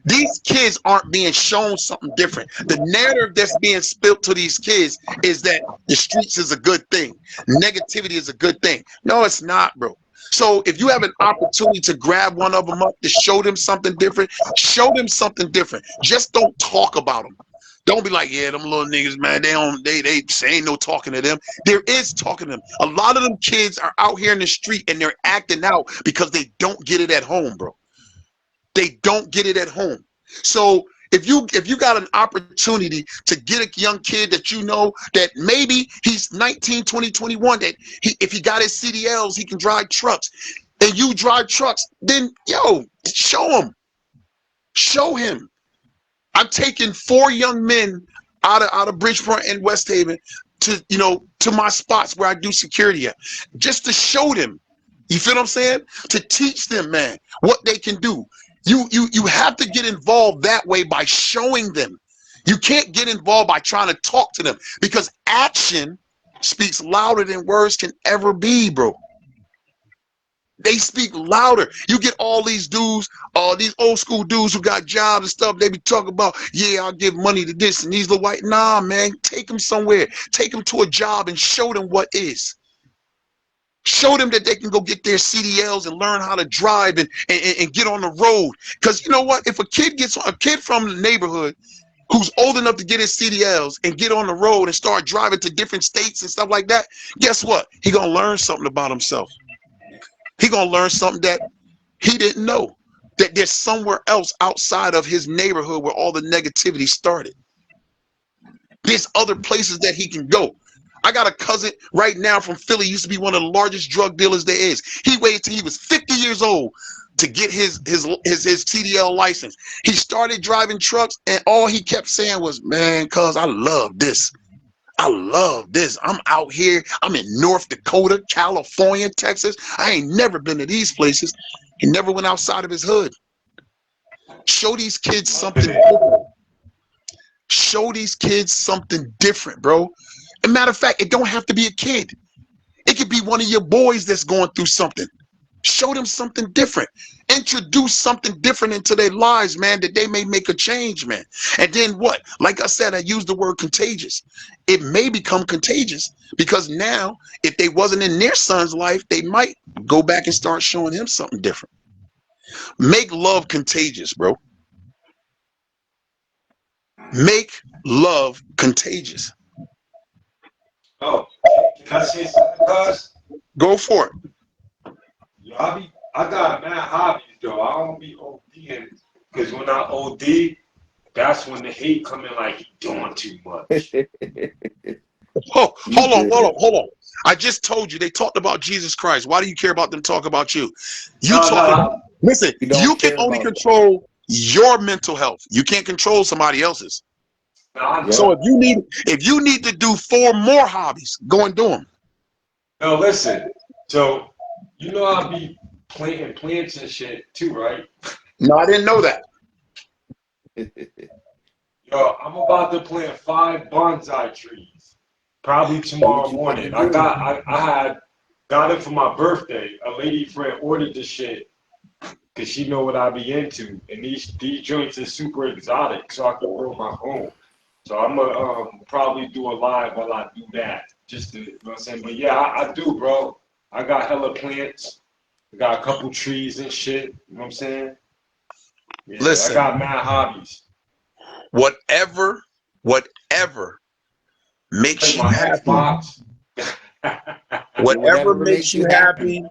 These kids aren't being shown something different. The narrative that's being spilt to these kids is that the streets is a good thing. Negativity is a good thing. No, it's not, bro. So if you have an opportunity to grab one of them up to show them something different, show them something different. Just don't talk about them. Don't be like, yeah, them little niggas, man, they say ain't no talking to them. There is talking to them. A lot of them kids are out here in the street and they're acting out because they don't get it at home, bro. They don't get it at home. So if you got an opportunity to get a young kid that you know that maybe he's 19, 20, 21, that if he got his CDLs, he can drive trucks, and you drive trucks, then, yo, show him. Show him. I'm taking 4 young men out of Bridgeport and West Haven to my spots where I do security at, just to show them. You feel what I'm saying? To teach them, man, what they can do. You have to get involved that way by showing them. You can't get involved by trying to talk to them because action speaks louder than words can ever be, bro. They speak louder. You get all these dudes, these old school dudes who got jobs and stuff. They be talking about, yeah, I'll give money to this and these little white. Nah, man, take them somewhere. Take them to a job and show them what is. Show them that they can go get their CDLs and learn how to drive and get on the road. Because you know what? If a kid from the neighborhood who's old enough to get his CDLs and get on the road and start driving to different states and stuff like that, guess what? He gonna learn something about himself. He gonna learn something that he didn't know, that there's somewhere else outside of his neighborhood where all the negativity started. There's other places that he can go. I got a cousin right now from Philly, used to be one of the largest drug dealers there is. He waited till he was 50 years old to get his CDL license. He started driving trucks and all he kept saying was, man, cuz I love this. I love this. I'm out here. I'm in North Dakota, California, Texas. I ain't never been to these places. He never went outside of his hood. Show these kids something different. Show these kids something different, bro. As a matter of fact, it don't have to be a kid. It could be one of your boys that's going through something. Show them something different. Introduce something different into their lives, man, that they may make a change, man. And then what? Like I said, I used the word contagious. It may become contagious because now, if they wasn't in their son's life, they might go back and start showing him something different. Make love contagious, bro. Make love contagious. Oh, can I say something, cuz? Go for it. Yo, I got mad hobbies, though. I don't be ODing, because when I OD, that's when the hate come in like, you doing too much. Oh, hold on. I just told you, they talked about Jesus Christ. Why do you care about them talk about you? Listen, you can only control your mental health. You can't control somebody else's. So if you need to do 4 more hobbies, go and do them. No, listen. So, you know, I be planting plants and shit too, right? No, I didn't know that. Yo, I'm about to plant 5 bonsai trees. Probably tomorrow What you about to morning. do? I had got it for my birthday. A lady friend ordered the shit because she know what I be into. And these joints are super exotic, so I can grow my own. So I'm gonna probably do a live while I do that. Just to, you know what I'm saying? But yeah, I do, bro. I got hella plants. I got a couple trees and shit. You know what I'm saying? Yeah, I Listen, got mad hobbies. whatever makes Like you my happy, Xbox. whatever Whatever makes makes you you happy. happy,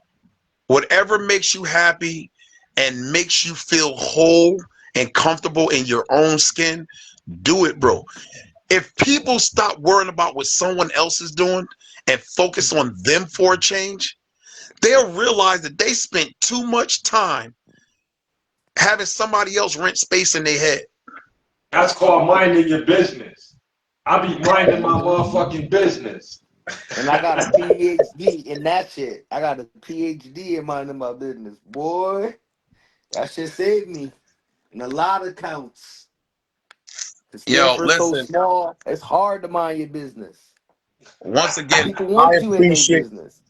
whatever makes you happy and makes you feel whole and comfortable in your own skin, do it, bro. If people stop worrying about what someone else is doing and focus on them for a change, they'll realize that they spent too much time having somebody else rent space in their head. That's called minding your business. I be minding my motherfucking business. And I got a PhD in that shit. I got a PhD in minding my business. Boy, that shit saved me in a lot of counts. The Yo, Stanford's so listen, small, it's hard to mind your business. once again, People I want you in their appreciate business.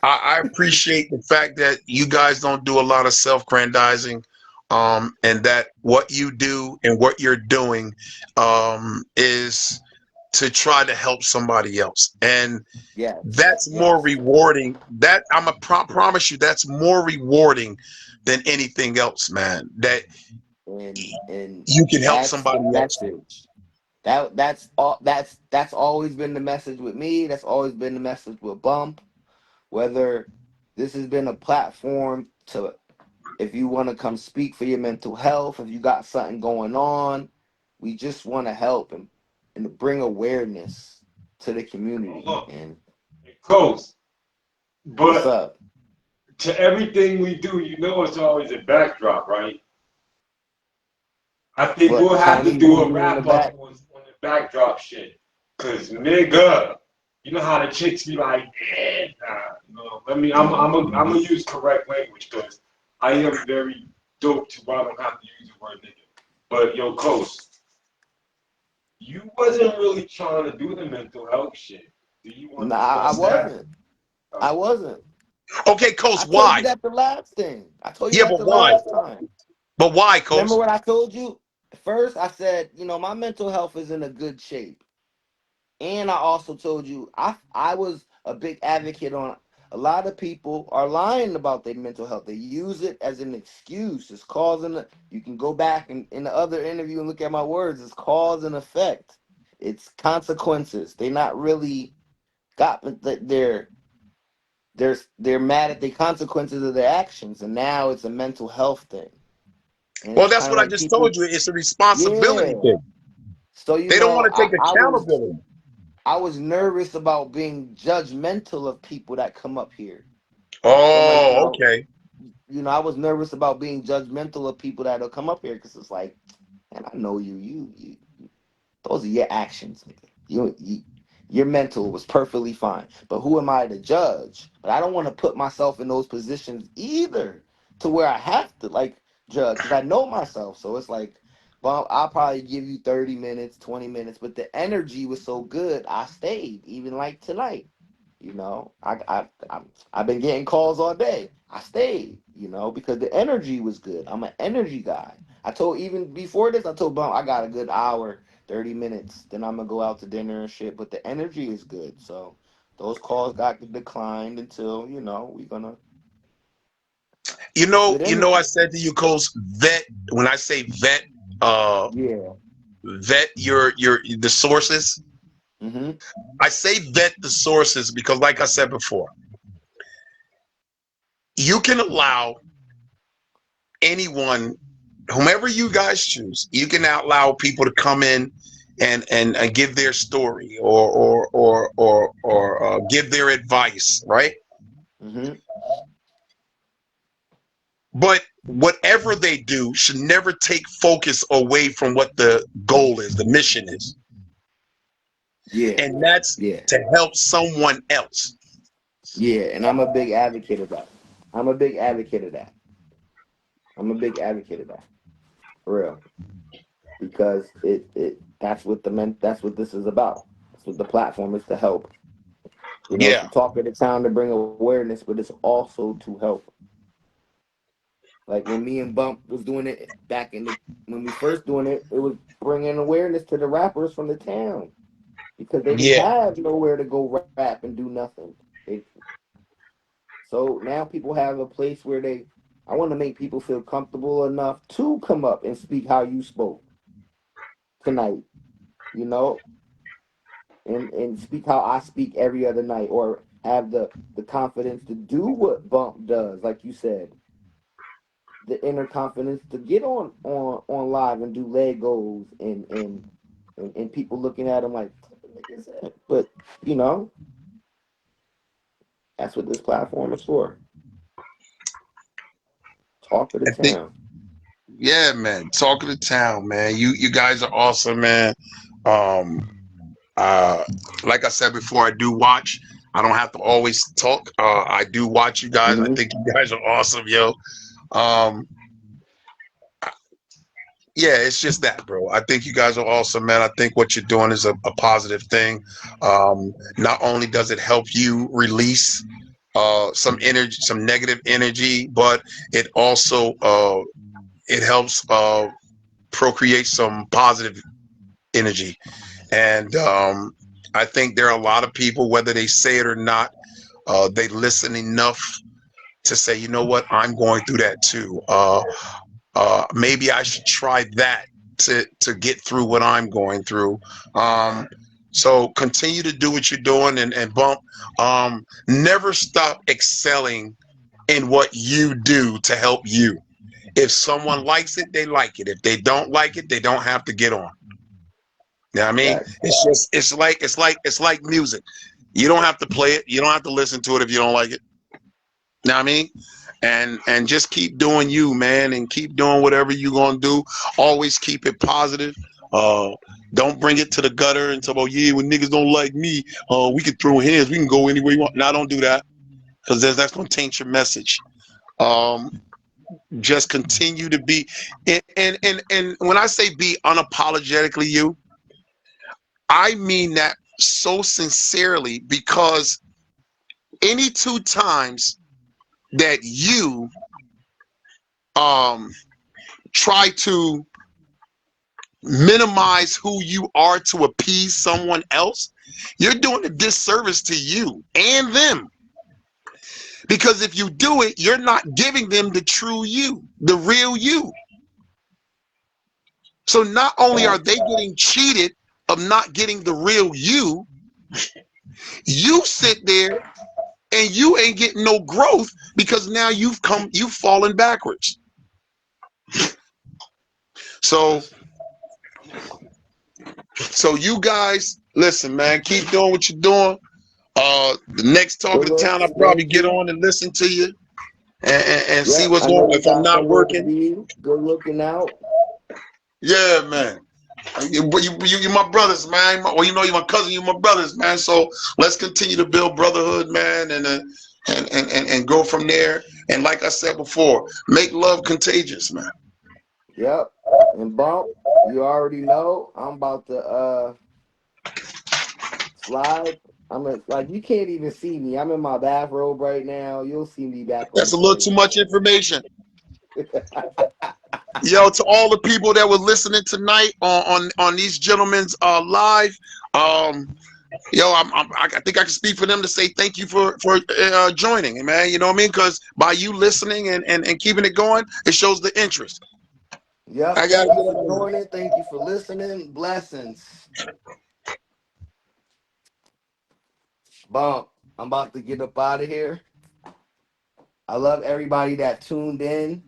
I appreciate the fact that you guys don't do a lot of self-grandizing, and that what you do and what you're doing is to try to help somebody else. And Yes, that's more yes. rewarding. That I'm a promise you, that's more rewarding than anything else, man. That And you can help that's the somebody else. message. That's always been the message with me. That's always been the message with Bump. Whether this has been a platform to, if you want to come speak for your mental health, if you got something going on, we just want to help and to bring awareness to the community. Look, And close. what's But up? to everything we do, you know it's always a backdrop, right? I think we'll What have tell to me do what a you mean in the wrap up back? on the backdrop shit. Cause nigga, you know how the chicks be like, nah, no, I'm gonna use correct language because I am very dope to where I don't have to use the word nigga. But yo, Coast, you wasn't really trying to do the mental health shit. Do you want Nah, to I discuss that? wasn't. I wasn't. Okay, I Coach, told you why? that the last thing. I told you Yeah, that but the why? last time. But why, Coach? Remember what I told you? First, I said, my mental health is in a good shape. And I also told you I was a big advocate on a lot of people are lying about their mental health. They use it as an excuse. It's you can go back in the other interview and look at my words. It's cause and effect. It's consequences. They're not really got they're mad at the consequences of their actions, and now it's a mental health thing. And Well, it's that's kind of what I like just told people, you. It's a yeah. responsibility thing. So They don't want to take accountability. I was nervous about being judgmental of people that come up here. So I'm like, Oh, okay. I was nervous about being judgmental of people that'll come up here because it's like, and I know you, those are your actions, nigga. Your mental was perfectly fine, but who am I to judge? But I don't want to put myself in those positions either, to where I have to like judge because I know myself. So it's like, well, I'll probably give you 30 minutes, 20 minutes, but the energy was so good, I stayed even like tonight. I've been getting calls all day. I stayed, because the energy was good. I'm an energy guy. I told even before this, I told Bum I got a good hour, 30 minutes. Then I'm gonna go out to dinner and shit. But the energy is good. So those calls got declined until, we're gonna good I energy. said to you, Coach, vet. When I say vet, uh, Yeah. vet your the sources. Mm-hmm. I say vet the sources because, like I said before, you can allow anyone, whomever you guys choose, you can allow people to come in and give their story or give their advice, right? Mm-hmm. But whatever they do should never take focus away from what the goal is, the mission is, Yeah. and that's Yeah. to help someone else. Yeah. And I'm a big advocate of that. I'm a big advocate of that. I'm a big advocate of that, for real, because that's what that's what this is about. That's what the platform is to help. You know, it's Yeah, to talk of the town to bring awareness, but it's also to help. Like when me and Bump was doing it back when we first doing it, it was bringing awareness to the rappers from the town because they didn't yeah, have nowhere to go rap and do nothing. So now people have a place where I want to make people feel comfortable enough to come up and speak how you spoke tonight, you know, and speak how I speak every other night, or have the confidence to do what Bump does, like you said, the inner confidence to get on live and do Legos and people looking at him like, but you know, that's what this platform is for. Talk of the I think, town. yeah, man. Talk of the town, man. You guys are awesome, man. Um, uh, like I said before, I do watch. I don't have to always talk. I do watch you guys. I Mm-hmm. think you guys are awesome, yo. Um, yeah, it's just that, bro. I think you guys are awesome, man. I think what you're doing is a positive thing. Not only does it help you release some energy, some negative energy, but it also it helps procreate some positive energy. And I think there are a lot of people, whether they say it or not, they listen enough to say, you know what, I'm going through that too. Maybe I should try that to get through what I'm going through. So continue to do what you're doing, and Bump, never stop excelling in what you do to help you. If someone likes it, they like it. If they don't like it, they don't have to get on. You know what I mean? Facts. It's like music. You don't have to play it. You don't have to listen to it if you don't like it. You know what I mean? And just keep doing you, man, and keep doing whatever you're gonna do. Always keep it positive. Uh, don't bring it to the gutter and talk about, yeah, when niggas don't like me, we can throw hands, we can go anywhere you want. Now don't do that, because that's gonna taint your message. Um, just continue to be, and when I say be unapologetically you, I mean that so sincerely, because any two times that you try to minimize who you are to appease someone else, you're doing a disservice to you and them. Because if you do it, you're not giving them the true you, the real you. So not only are Facts. they getting cheated of not getting the real you, you sit there and you ain't getting no growth, because now you've fallen backwards. So you guys, listen, man, keep doing what you're doing. The next talk of Good the town, I'll looks. probably Thank get you. on and listen to you and see Yep. what's I know going on. you If I'm got not some work to working, do. Good looking out. yeah, man. You're my brothers, man. Well, you know, you're my cousin, you're my brothers, man. So let's continue to build brotherhood, man, and go from there. And like I said before, make love contagious, man. Yep. And Bump, you already know I'm about to slide. Like, you can't even see me. I'm in my bathrobe right now. You'll see me back on That's the a little too screen. much information. Yo, to all the people that were listening tonight on these gentlemen's live, yo, I think I can speak for them to say thank you for joining, man. You know what I mean? Because by you listening and keeping it going, it shows the interest. Yep. I gotta Thank get you for on. doing it. Thank you for listening. Blessings. Bump, I'm about to get up out of here. I love everybody that tuned in.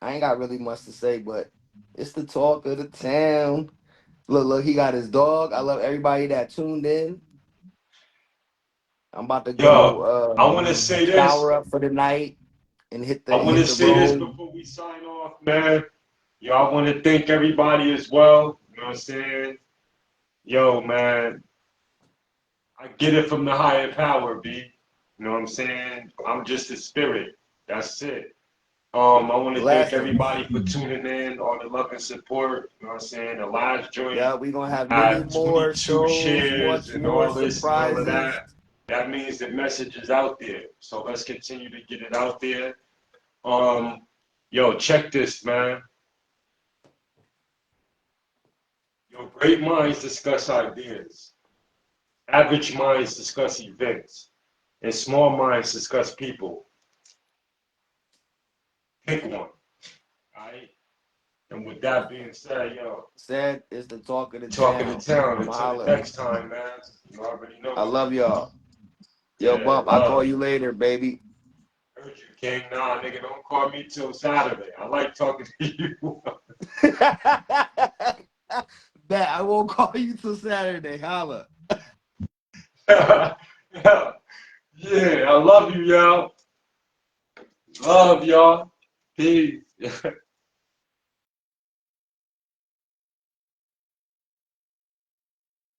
I ain't got really much to say, but it's the talk of the town. Look, he got his dog. I love everybody that tuned in. I'm about to Yo, go I want to say this. shower up for the night and hit I want to the say this road. before we sign off, man. Yo, I want to thank everybody as well. You know what I'm saying? Yo, man, I get it from the higher power, B. You know what I'm saying? I'm just a spirit. That's it. I want to thank Blessings. everybody for tuning in, all the love and support. You know what I'm saying? The last joint Yeah, we're gonna have many had more 22 shows, shares much and more all this and all of surprises. that. That means the message is out there. So let's continue to get it out there. Yo, check this, man. Yo, great minds discuss ideas. Average minds discuss events. And small minds discuss people. Pick one. All right? And with that being said, yo, Said it's the talk of the talking town. to town. I'ma Until holler. next time, man. You already know. I love y'all. Yo, Yeah, Bump, I'll call love. you later, baby. Heard you, King. Nah, nigga, don't call me till Saturday. I like talking to you. Bet I won't call you till Saturday. Holla. Yeah, I love you, y'all. Love y'all. Peace.